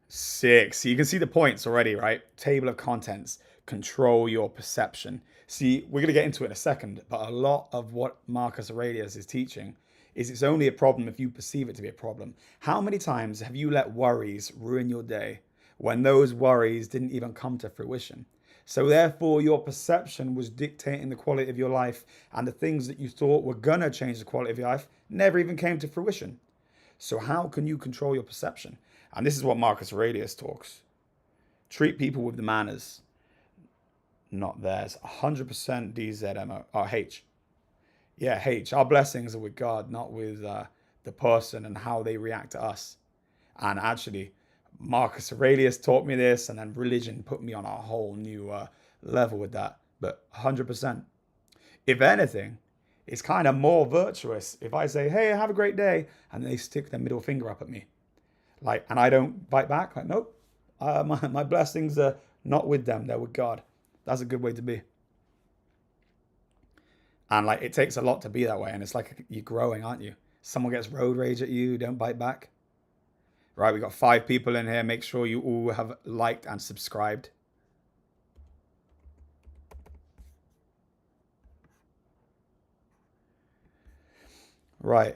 Sick. So you can see the points already, right? Table of contents. Control your perception. See, we're going to get into it in a second, but a lot of what Marcus Aurelius is teaching is it's only a problem if you perceive it to be a problem. How many times have you let worries ruin your day when those worries didn't even come to fruition? So therefore, your perception was dictating the quality of your life, and the things that you thought were going to change the quality of your life never even came to fruition. So how can you control your perception? And this is what Marcus Aurelius talks. Treat people with the manners, not theirs. 100% DZMO, or H. Yeah, H. Our blessings are with God, not with the person and how they react to us. And actually, Marcus Aurelius taught me this, and then religion put me on a whole new level with that. But 100%. If anything, it's kind of more virtuous if I say, "Hey, have a great day," and they stick their middle finger up at me. Like, and I don't bite back. Like, nope. My blessings are not with them. They're with God. That's a good way to be. And like, it takes a lot to be that way. And it's like you're growing, aren't you? Someone gets road rage at you, don't bite back. Right, we got 5 people in here. Make sure you all have liked and subscribed. Right.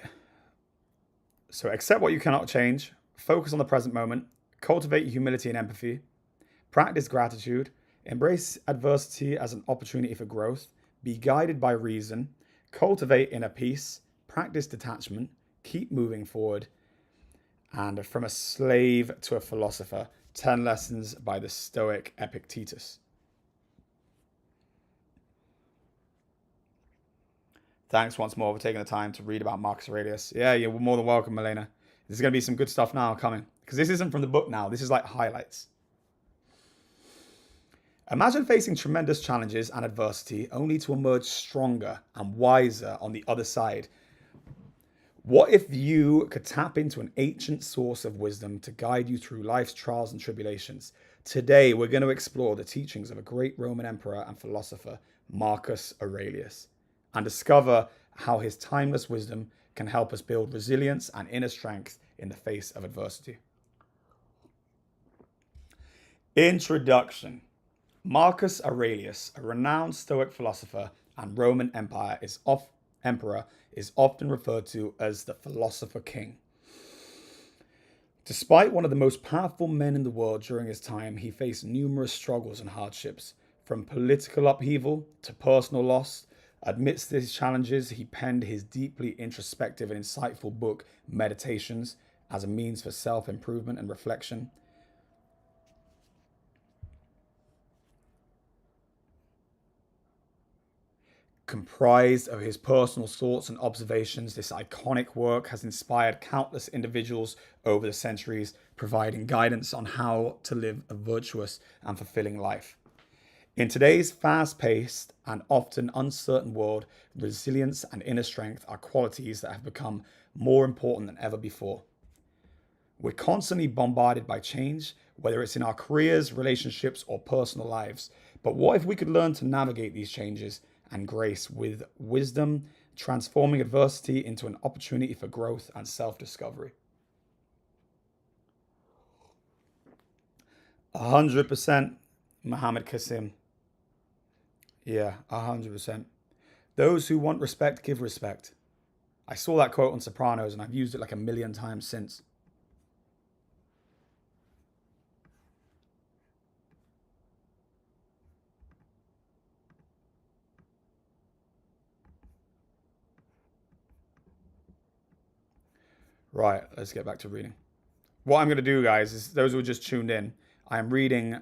So accept what you cannot change. Focus on the present moment. Cultivate humility and empathy. Practice gratitude. Embrace adversity as an opportunity for growth. Be guided by reason. Cultivate inner peace. Practice detachment. Keep moving forward. And From a Slave to a Philosopher, 10 Lessons by the Stoic Epictetus. Thanks once more for taking the time to read about Marcus Aurelius. Yeah, you're more than welcome, Milena. There's going to be some good stuff now coming. Because this isn't from the book now. This is like highlights. Imagine facing tremendous challenges and adversity only to emerge stronger and wiser on the other side. What if you could tap into an ancient source of wisdom to guide you through life's trials and tribulations? Today, we're going to explore the teachings of a great Roman emperor and philosopher, Marcus Aurelius, and discover how his timeless wisdom can help us build resilience and inner strength in the face of adversity. Introduction. Marcus Aurelius, a renowned Stoic philosopher and Roman emperor, is often referred to as the philosopher king. Despite one of the most powerful men in the world during his time, he faced numerous struggles and hardships, from political upheaval to personal loss. Amidst these challenges, he penned his deeply introspective and insightful book, Meditations, as a means for self-improvement and reflection. Comprised of his personal thoughts and observations, this iconic work has inspired countless individuals over the centuries, providing guidance on how to live a virtuous and fulfilling life. In today's fast-paced and often uncertain world, resilience and inner strength are qualities that have become more important than ever before. We're constantly bombarded by change, whether it's in our careers, relationships, or personal lives. But what if we could learn to navigate these changes and grace with wisdom, transforming adversity into an opportunity for growth and self-discovery? 100% Muhammad Qasim. Yeah, 100%. Those who want respect, give respect. I saw that quote on Sopranos and I've used it like a million times since. Right, let's get back to reading. What I'm going to do, guys, is those who are just tuned in, I am reading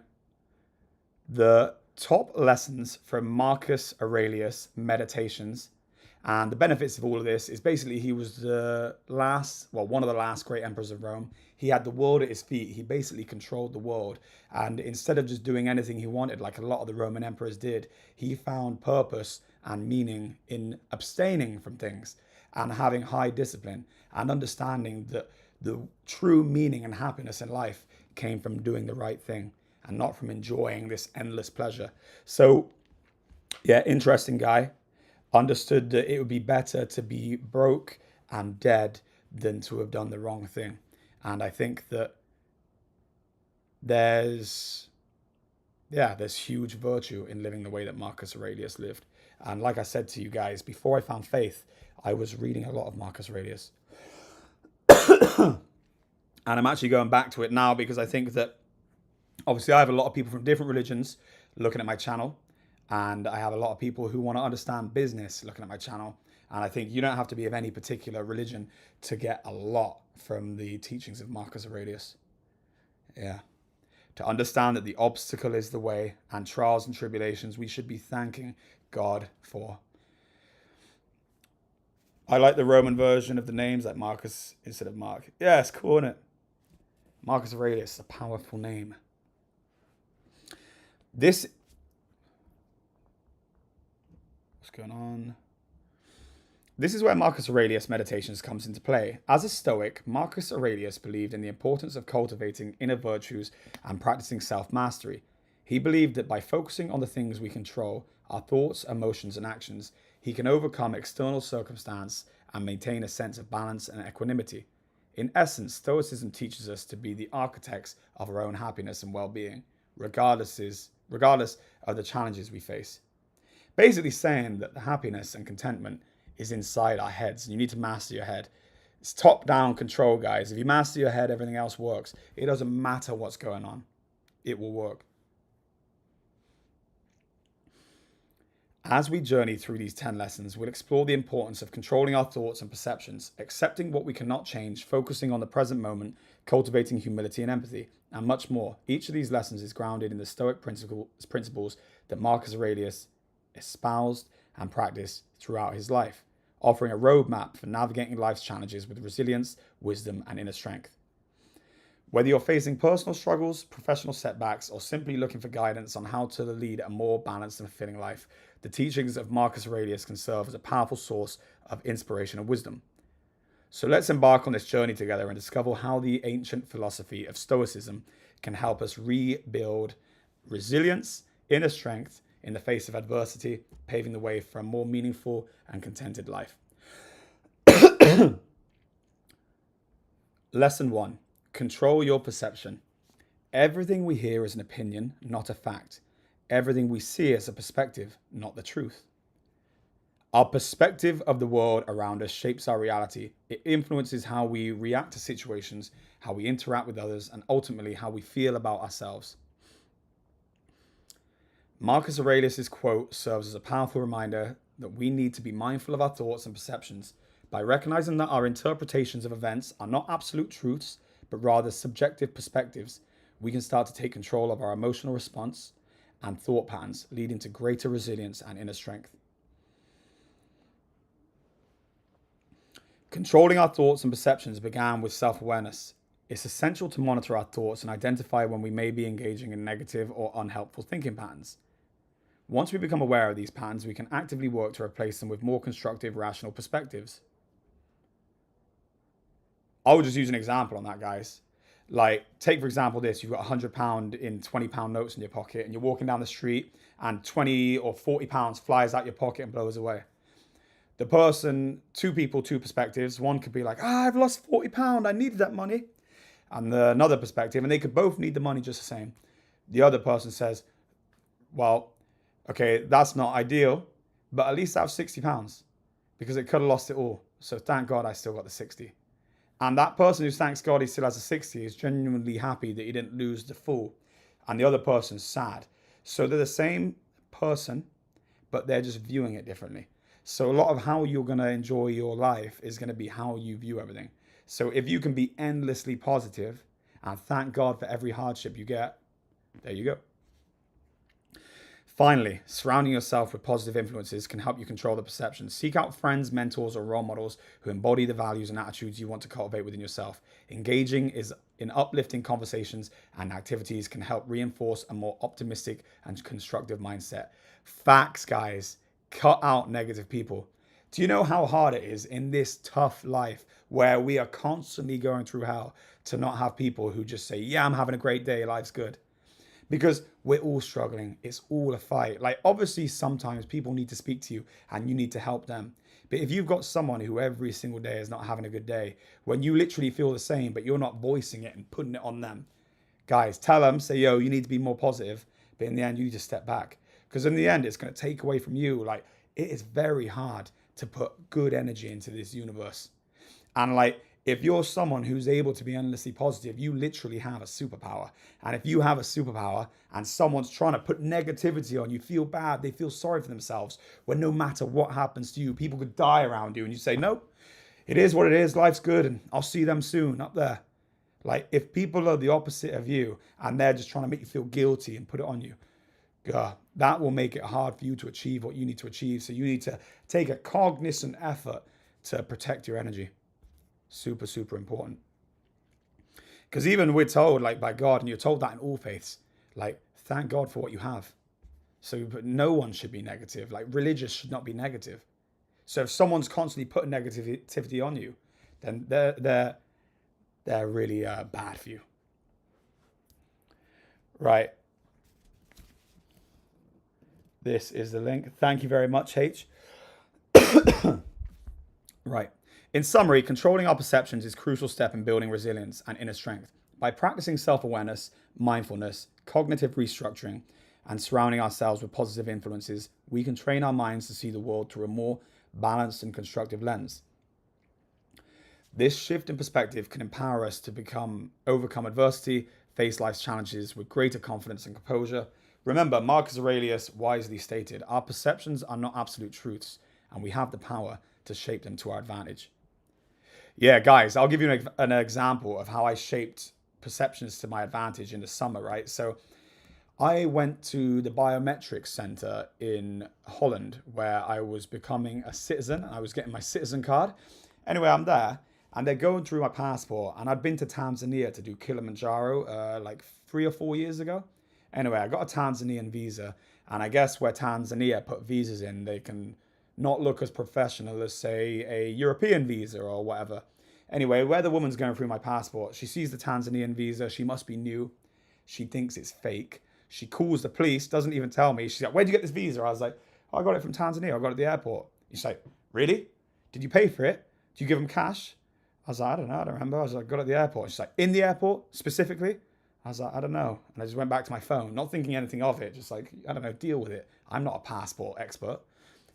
the top lessons from Marcus Aurelius Meditations. And the benefits of all of this is basically he was one of the last great emperors of Rome. He had the world at his feet. He basically controlled the world. And instead of just doing anything he wanted, like a lot of the Roman emperors did, he found purpose and meaning in abstaining from things and having high discipline and understanding that the true meaning and happiness in life came from doing the right thing and not from enjoying this endless pleasure. So, yeah, interesting guy. Understood that it would be better to be broke and dead than to have done the wrong thing. And I think that there's huge virtue in living the way that Marcus Aurelius lived. And like I said to you guys, before I found faith, I was reading a lot of Marcus Aurelius. And I'm actually going back to it now because I think that obviously I have a lot of people from different religions looking at my channel. And I have a lot of people who want to understand business looking at my channel. And I think you don't have to be of any particular religion to get a lot from the teachings of Marcus Aurelius. Yeah. To understand that the obstacle is the way and trials and tribulations we should be thanking God for. I like the Roman version of the names, like Marcus instead of Mark. Yeah, it's cool, isn't it? Marcus Aurelius, a powerful name. What's going on? This is where Marcus Aurelius Meditations comes into play. As a Stoic, Marcus Aurelius believed in the importance of cultivating inner virtues and practicing self-mastery. He believed that by focusing on the things we control, our thoughts, emotions, and actions, he can overcome external circumstance and maintain a sense of balance and equanimity. In essence, Stoicism teaches us to be the architects of our own happiness and well-being, regardless of the challenges we face. Basically saying that the happiness and contentment is inside our heads, and you need to master your head. It's top-down control, guys. If you master your head, everything else works. It doesn't matter what's going on. It will work. As we journey through these 10 lessons, we'll explore the importance of controlling our thoughts and perceptions, accepting what we cannot change, focusing on the present moment, cultivating humility and empathy, and much more. Each of these lessons is grounded in the Stoic principles that Marcus Aurelius espoused and practiced throughout his life, offering a roadmap for navigating life's challenges with resilience, wisdom, and inner strength. Whether you're facing personal struggles, professional setbacks, or simply looking for guidance on how to lead a more balanced and fulfilling life, the teachings of Marcus Aurelius can serve as a powerful source of inspiration and wisdom. So let's embark on this journey together and discover how the ancient philosophy of Stoicism can help us rebuild resilience, inner strength in the face of adversity, paving the way for a more meaningful and contented life. Lesson 1. Control your perception. Everything we hear is an opinion, not a fact. Everything we see is a perspective, not the truth. Our perspective of the world around us shapes our reality. It influences how we react to situations, how we interact with others, and ultimately how we feel about ourselves. Marcus Aurelius' quote serves as a powerful reminder that we need to be mindful of our thoughts and perceptions. By recognizing that our interpretations of events are not absolute truths, but rather subjective perspectives, we can start to take control of our emotional response and thought patterns, leading to greater resilience and inner strength. Controlling our thoughts and perceptions began with self-awareness. It's essential to monitor our thoughts and identify when we may be engaging in negative or unhelpful thinking patterns. Once we become aware of these patterns, we can actively work to replace them with more constructive, rational perspectives. I'll just use an example on that, guys. Like, take for example this, you've got £100 in £20 notes in your pocket and you're walking down the street and 20 or 40 pounds flies out your pocket and blows away. The person, two people, two perspectives. One could be like, I've lost £40, I needed that money. And another perspective, and they could both need the money just the same. The other person says, well, okay, that's not ideal, but at least I have £60 because it could have lost it all. So thank God I still got the 60. And that person who thanks God he still has a 60 is genuinely happy that he didn't lose the full. And the other person's sad. So they're the same person, but they're just viewing it differently. So a lot of how you're going to enjoy your life is going to be how you view everything. So if you can be endlessly positive and thank God for every hardship you get, there you go. Finally, surrounding yourself with positive influences can help you control the perception. Seek out friends, mentors, or role models who embody the values and attitudes you want to cultivate within yourself. Engaging in uplifting conversations and activities can help reinforce a more optimistic and constructive mindset. Facts, guys. Cut out negative people. Do you know how hard it is in this tough life where we are constantly going through hell to not have people who just say, yeah, I'm having a great day, life's good? Because we're all struggling. It's all a fight. Like, obviously, sometimes people need to speak to you and you need to help them. But if you've got someone who every single day is not having a good day, when you literally feel the same, but you're not voicing it and putting it on them, guys, tell them, say, yo, you need to be more positive. But in the end, you need to step back. Because in the end, it's going to take away from you. Like, it is very hard to put good energy into this universe. And like, if you're someone who's able to be endlessly positive, you literally have a superpower. And if you have a superpower and someone's trying to put negativity on you, feel bad, they feel sorry for themselves, when no matter what happens to you, people could die around you and you say, nope, it is what it is, life's good, and I'll see them soon up there. Like, if people are the opposite of you and they're just trying to make you feel guilty and put it on you, God, that will make it hard for you to achieve what you need to achieve. So you need to take a cognizant effort to protect your energy. Super, super important. Because even we're told, like, by God, and you're told that in all faiths, like, thank God for what you have. So, but no one should be negative. Like, religious should not be negative. So if someone's constantly putting negativity on you, then they're really bad for you. Right. This is the link. Thank you very much, H. Right. In summary, controlling our perceptions is a crucial step in building resilience and inner strength. By practicing self-awareness, mindfulness, cognitive restructuring, and surrounding ourselves with positive influences, we can train our minds to see the world through a more balanced and constructive lens. This shift in perspective can empower us to overcome adversity, face life's challenges with greater confidence and composure. Remember, Marcus Aurelius wisely stated, our perceptions are not absolute truths, and we have the power to shape them to our advantage. Yeah, guys, I'll give you an example of how I shaped perceptions to my advantage in the summer, right? So I went to the biometrics center in Holland where I was becoming a citizen. I was getting my citizen card. Anyway, I'm there and they're going through my passport, and I'd been to Tanzania to do Kilimanjaro like 3 or 4 years ago. Anyway, I got a Tanzanian visa, and I guess where Tanzania put visas in, they can not look as professional as, say, a European visa or whatever. Anyway, where the woman's going through my passport, she sees the Tanzanian visa. She must be new. She thinks it's fake. She calls the police, doesn't even tell me. She's like, where'd you get this visa? I was like, oh, I got it from Tanzania. I got it at the airport. She's like, really? Did you pay for it? Do you give them cash? I was like, I don't know. I don't remember. I was like, got it at the airport. She's like, in the airport specifically? I was like, I don't know. And I just went back to my phone, not thinking anything of it. Just like, I don't know, deal with it. I'm not a passport expert.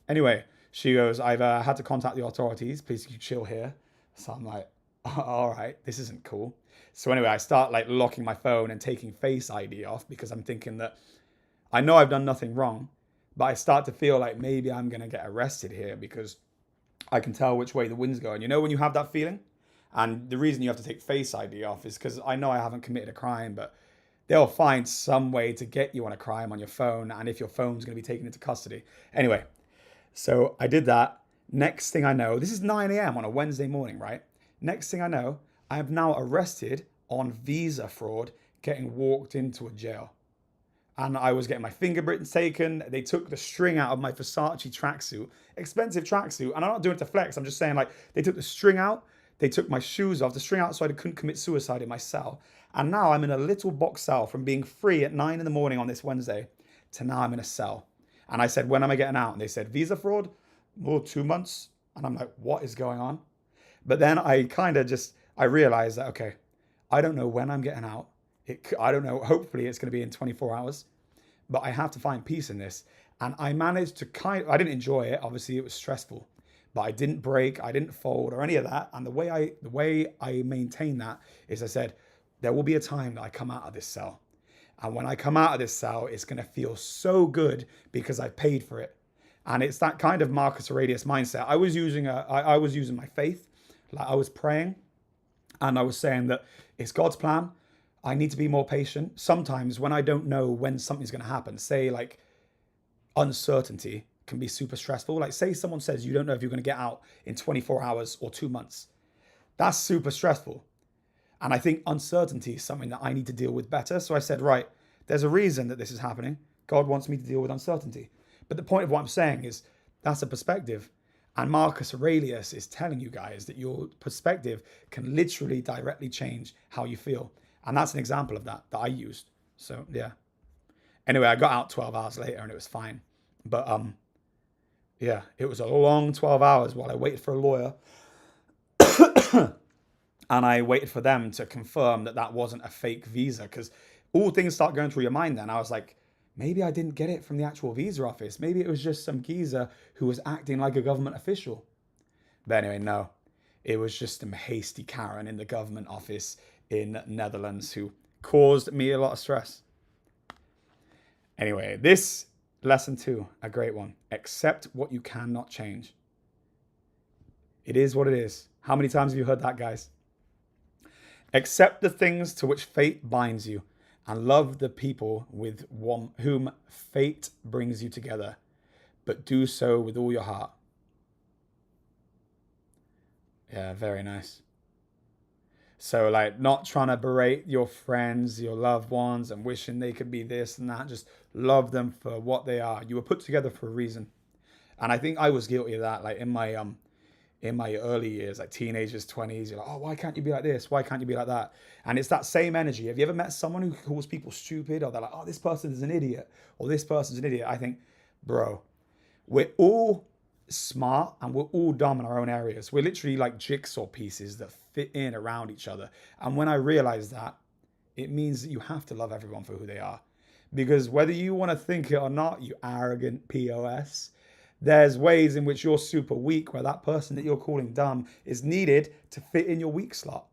Anyway, she goes, I've had to contact the authorities. Please, can you chill here? So I'm like, all right, this isn't cool. So anyway, I start like locking my phone and taking Face ID off because I'm thinking that I know I've done nothing wrong, but I start to feel like maybe I'm going to get arrested here because I can tell which way the wind's going. You know, when you have that feeling? And the reason you have to take Face ID off is because I know I haven't committed a crime, but they'll find some way to get you on a crime on your phone. And if your phone's going to be taken into custody. Anyway, so I did that. Next thing I know, this is 9 a.m. on a Wednesday morning, right? Next thing I know, I am now arrested on visa fraud, getting walked into a jail. And I was getting my fingerprints taken. They took the string out of my Versace tracksuit, expensive tracksuit. And I'm not doing it to flex. I'm just saying, like, they took the string out. They took my shoes off, the string out, so I couldn't commit suicide in my cell. And now I'm in a little box cell from being free at 9 in the morning on this Wednesday to now I'm in a cell. And I said, when am I getting out? And they said, visa fraud? Oh, 2 months. And I'm like, what is going on? But then I realized that, okay, I don't know when I'm getting out. I don't know. Hopefully it's going to be in 24 hours, but I have to find peace in this. And I managed to I didn't enjoy it. Obviously it was stressful, but I didn't break. I didn't fold or any of that. And the way I maintain that is I said, there will be a time that I come out of this cell. And when I come out of this cell, it's going to feel so good because I paid for it. And it's that kind of Marcus Aurelius mindset. I was using my faith. Like I was praying and I was saying that it's God's plan. I need to be more patient. Sometimes when I don't know when something's going to happen, say like uncertainty can be super stressful. Like say someone says you don't know if you're going to get out in 24 hours or 2 months. That's super stressful. And I think uncertainty is something that I need to deal with better. So I said, right, there's a reason that this is happening. God wants me to deal with uncertainty. But the point of what I'm saying is that's a perspective. And Marcus Aurelius is telling you guys that your perspective can literally directly change how you feel. And that's an example of that I used. So yeah. Anyway, I got out 12 hours later and it was fine. But yeah, it was a long 12 hours while I waited for a lawyer. And I waited for them to confirm that that wasn't a fake visa, because all things start going through your mind then. I was like, maybe I didn't get it from the actual visa office. Maybe it was just some geezer who was acting like a government official. But anyway, no. It was just some hasty Karen in the government office in Netherlands who caused me a lot of stress. Anyway, this lesson 2, a great one. Accept what you cannot change. It is what it is. How many times have you heard that, guys? Accept the things to which fate binds you, and love the people with whom fate brings you together, but do so with all your heart. Yeah, very nice. So like not trying to berate your friends, your loved ones, and wishing they could be this and that. Just love them for what they are. You were put together for a reason. And I think I was guilty of that. Like in my early years, like teenagers, 20s, you're like, oh, why can't you be like this? Why can't you be like that? And it's that same energy. Have you ever met someone who calls people stupid, or they're like, oh, this person is an idiot, or this person's an idiot? I think, bro, we're all smart and we're all dumb in our own areas. We're literally like jigsaw pieces that fit in around each other. And when I realized that, it means that you have to love everyone for who they are. Because whether you want to think it or not, you arrogant POS, there's ways in which you're super weak where that person that you're calling dumb is needed to fit in your weak slot.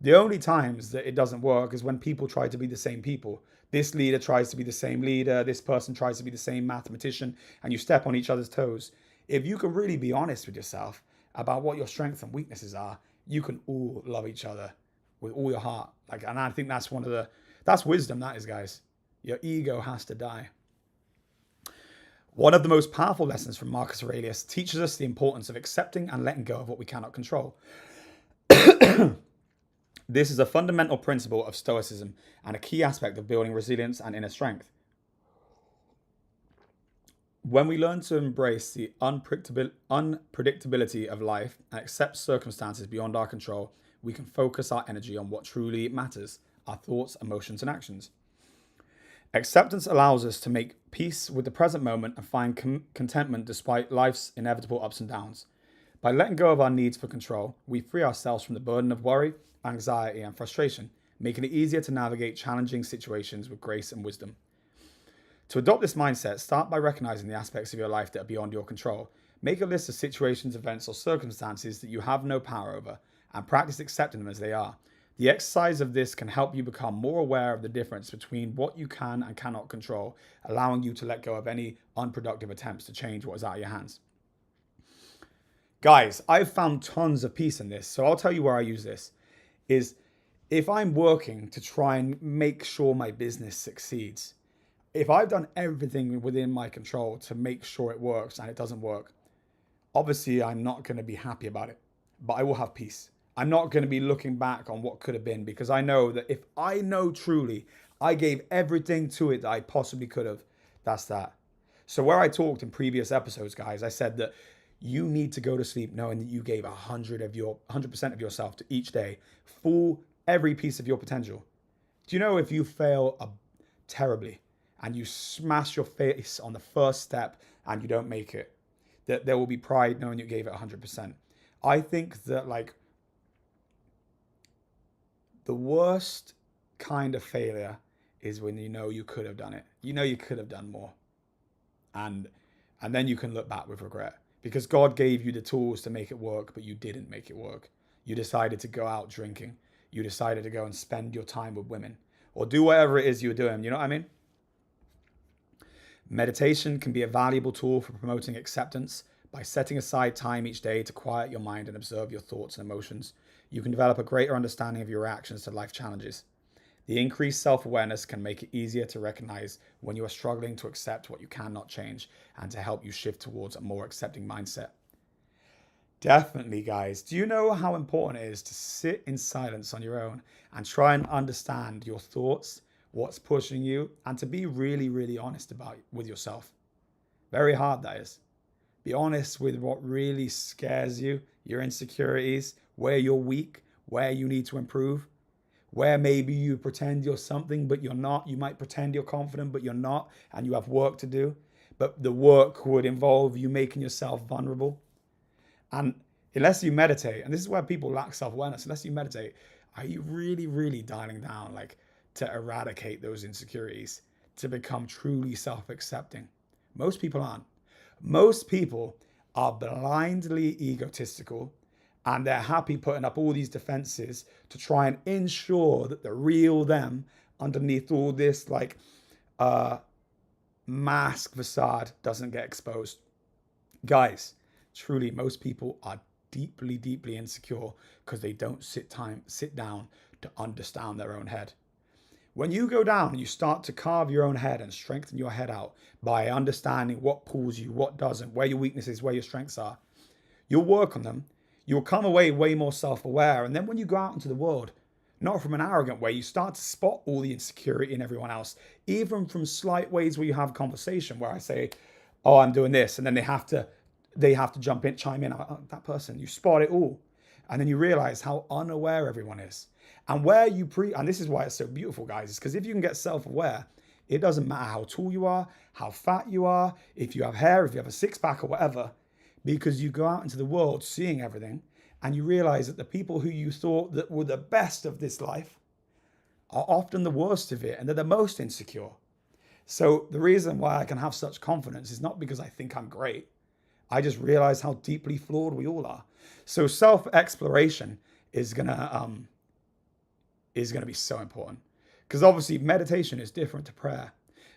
The only times that it doesn't work is when people try to be the same people. This leader tries to be the same leader. This person tries to be the same mathematician, and you step on each other's toes. If you can really be honest with yourself about what your strengths and weaknesses are, you can all love each other with all your heart. And I think that's that's wisdom, that is, guys. Your ego has to die. One of the most powerful lessons from Marcus Aurelius teaches us the importance of accepting and letting go of what we cannot control. This is a fundamental principle of Stoicism and a key aspect of building resilience and inner strength. When we learn to embrace the unpredictability of life and accept circumstances beyond our control, we can focus our energy on what truly matters, our thoughts, emotions, and actions. Acceptance allows us to make peace with the present moment and find contentment despite life's inevitable ups and downs. By letting go of our needs for control, we free ourselves from the burden of worry, anxiety, and frustration, making it easier to navigate challenging situations with grace and wisdom. To adopt this mindset, start by recognizing the aspects of your life that are beyond your control. Make a list of situations, events, or circumstances that you have no power over, and practice accepting them as they are. The exercise of this can help you become more aware of the difference between what you can and cannot control, allowing you to let go of any unproductive attempts to change what is out of your hands. Guys, I've found tons of peace in this, so I'll tell you where I use this. Is if I'm working to try and make sure my business succeeds, if I've done everything within my control to make sure it works and it doesn't work, obviously I'm not going to be happy about it, but I will have peace. I'm not going to be looking back on what could have been, because I know that if I know truly I gave everything to it that I possibly could have, that's that. So where I talked in previous episodes, guys, I said that you need to go to sleep knowing that you gave 100% of yourself to each day, full every piece of your potential. Do you know if you fail terribly and you smash your face on the first step and you don't make it, that there will be pride knowing you gave it 100%. I think that like the worst kind of failure is when you know you could have done it. You know you could have done more. And then you can look back with regret, because God gave you the tools to make it work, but you didn't make it work. You decided to go out drinking. You decided to go and spend your time with women or do whatever it is you're doing. You know what I mean? Meditation can be a valuable tool for promoting acceptance. By setting aside time each day to quiet your mind and observe your thoughts and emotions, you can develop a greater understanding of your reactions to life challenges. The increased self-awareness can make it easier to recognize when you are struggling to accept what you cannot change, and to help you shift towards a more accepting mindset. Definitely, guys. Do you know how important it is to sit in silence on your own and try and understand your thoughts, what's pushing you, and to be really, really honest with yourself? Very hard, that is. Be honest with what really scares you, your insecurities, where you're weak, where you need to improve, where maybe you pretend you're something but you're not. You might pretend you're confident but you're not, and you have work to do. But the work would involve you making yourself vulnerable. And unless you meditate, and this is where people lack self-awareness, unless you meditate, are you really, really dialing down like to eradicate those insecurities, to become truly self-accepting? Most people aren't. Most people are blindly egotistical, and they're happy putting up all these defenses to try and ensure that the real them underneath all this like mask facade doesn't get exposed. Guys, truly, most people are deeply, deeply insecure because they don't sit down to understand their own head. When you go down and you start to carve your own head and strengthen your head out by understanding what pulls you, what doesn't, where your weaknesses, where your strengths are, you'll work on them. You'll come away way more self-aware. And then when you go out into the world, not from an arrogant way, you start to spot all the insecurity in everyone else, even from slight ways where you have conversation where I say, oh, I'm doing this. And then they have to jump in, chime in. Oh, that person, you spot it all. And then you realize how unaware everyone is. And where you and this is why it's so beautiful, guys, is because if you can get self-aware, it doesn't matter how tall you are, how fat you are, if you have hair, if you have a six-pack or whatever, because you go out into the world seeing everything and you realize that the people who you thought that were the best of this life are often the worst of it, and they're the most insecure. So the reason why I can have such confidence is not because I think I'm great. I just realize how deeply flawed we all are. So self-exploration is gonna be so important, because obviously meditation is different to prayer.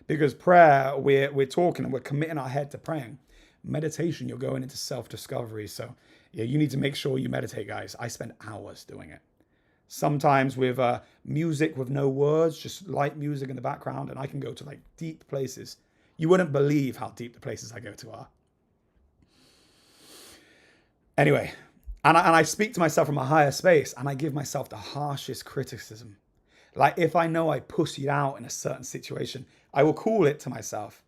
Because prayer, we're talking and we're committing our head to praying. Meditation, you're going into self-discovery. So yeah, you need to make sure you meditate, guys. I spend hours doing it. Sometimes with music with no words, just light music in the background, and I can go to like deep places. You wouldn't believe how deep the places I go to are. Anyway, and I speak to myself from a higher space, and I give myself the harshest criticism. Like if I know I pussied out in a certain situation, I will call it to myself.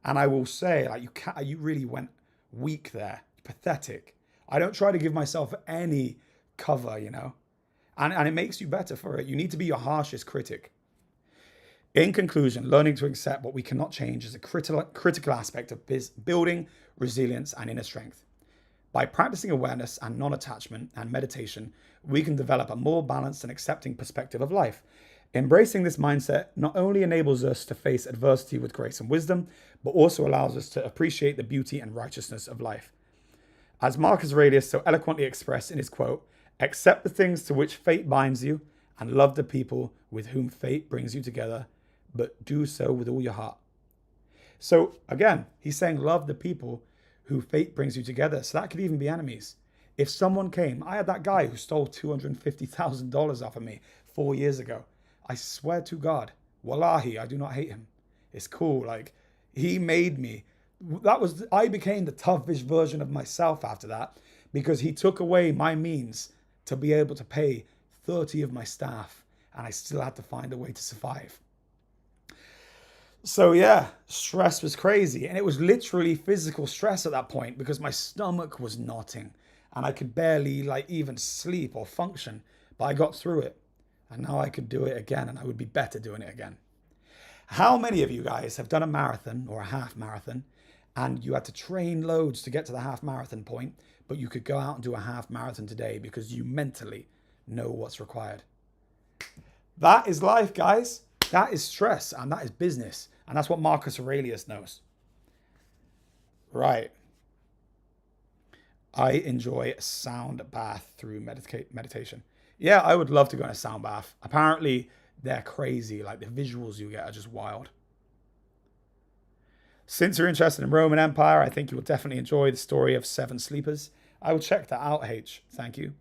And I will say, like, you really went weak there, pathetic. I don't try to give myself any cover, and it makes you better for it. You need to be your harshest critic. In conclusion, learning to accept what we cannot change is a critical aspect of building resilience and inner strength. By practicing awareness and non-attachment and meditation, we can develop a more balanced and accepting perspective of life. Embracing this mindset not only enables us to face adversity with grace and wisdom, but also allows us to appreciate the beauty and righteousness of life. As Marcus Aurelius so eloquently expressed in his quote, "Accept the things to which fate binds you, and love the people with whom fate brings you together, but do so with all your heart." So again, he's saying love the people who fate brings you together. So that could even be enemies. If someone came, I had that guy who stole $250,000 off of me 4 years ago. I swear to God, wallahi, I do not hate him. It's cool. Like, he made me. I became the toughest version of myself after that, because he took away my means to be able to pay 30 of my staff, and I still had to find a way to survive. So yeah, stress was crazy. And it was literally physical stress at that point, because my stomach was knotting and I could barely even sleep or function. But I got through it, and now I could do it again, and I would be better doing it again. How many of you guys have done a marathon or a half marathon, and you had to train loads to get to the half marathon point, but you could go out and do a half marathon today because you mentally know what's required? That is life, guys. That is stress, and that is business. And that's what Marcus Aurelius knows. Right. I enjoy a sound bath through meditation. Yeah, I would love to go in a sound bath. Apparently, they're crazy. Like, the visuals you get are just wild. Since you're interested in Roman Empire, I think you will definitely enjoy the story of 7 Sleepers. I will check that out, H. Thank you.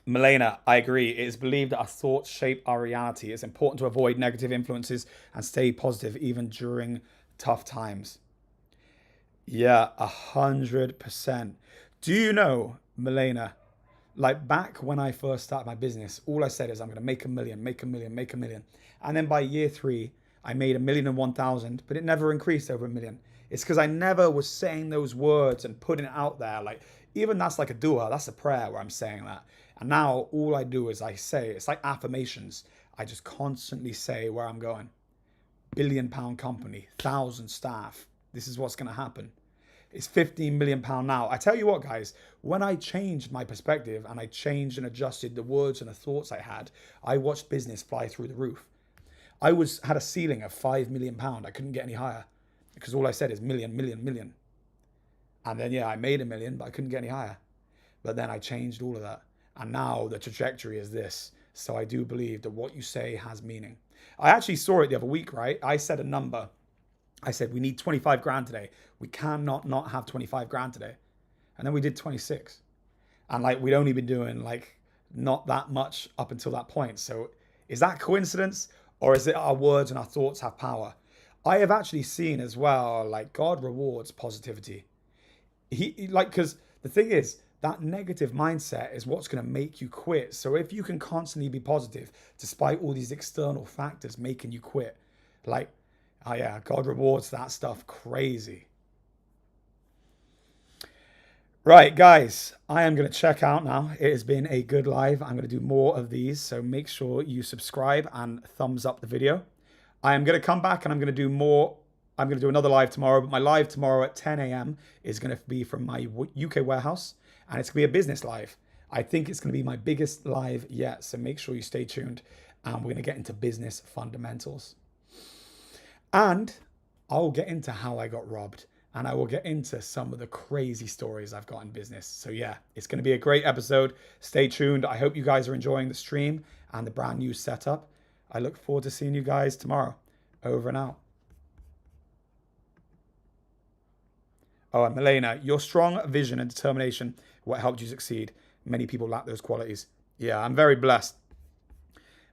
Milena, I agree. It is believed that our thoughts shape our reality. It's important to avoid negative influences and stay positive even during tough times. Yeah, 100%. Do you know, Milena, like, back when I first started my business, all I said is I'm going to make a million, make a million, make a million. And then by year 3, I made 1,001,000, but it never increased over 1 million. It's because I never was saying those words and putting it out there. Like, even that's like a dua, that's a prayer where I'm saying that. And now all I do is I say, it's like affirmations. I just constantly say where I'm going. £1 billion company, 1,000 staff. This is what's going to happen. It's £15 million now. I tell you what, guys, when I changed my perspective and I changed and adjusted the words and the thoughts I had, I watched business fly through the roof. I had a ceiling of £5 million. I couldn't get any higher because all I said is million, million, million. And then, yeah, I made 1 million, but I couldn't get any higher. But then I changed all of that. And now the trajectory is this. So I do believe that what you say has meaning. I actually saw it the other week, right? I said a number. I said, we need 25 grand today. We cannot not have 25 grand today. And then we did 26. And we'd only been doing not that much up until that point. So is that coincidence, or is it our words and our thoughts have power? I have actually seen as well, God rewards positivity. Because the thing is, that negative mindset is what's going to make you quit. So if you can constantly be positive, despite all these external factors making you quit, oh yeah, God rewards that stuff crazy. Right, guys, I am going to check out now. It has been a good live. I'm going to do more of these, so make sure you subscribe and thumbs up the video. I am going to come back and I'm going to do more. I'm going to do another live tomorrow, but my live tomorrow at 10 a.m. is going to be from my UK warehouse, and it's going to be a business live. I think it's going to be my biggest live yet, so make sure you stay tuned, and we're going to get into business fundamentals. And I'll get into how I got robbed, and I will get into some of the crazy stories I've got in business. So yeah, it's going to be a great episode. Stay tuned. I hope you guys are enjoying the stream and the brand new setup. I look forward to seeing you guys tomorrow. Over and out. Oh, and Milena, your strong vision and determination, what helped you succeed. Many people lack those qualities. Yeah, I'm very blessed.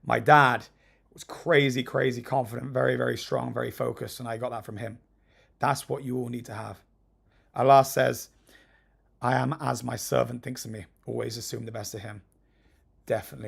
My dad was crazy, crazy confident, very, very strong, very focused, and I got that from him. That's what you all need to have. Allah says, I am as my servant thinks of me. Always assume the best of him. Definitely.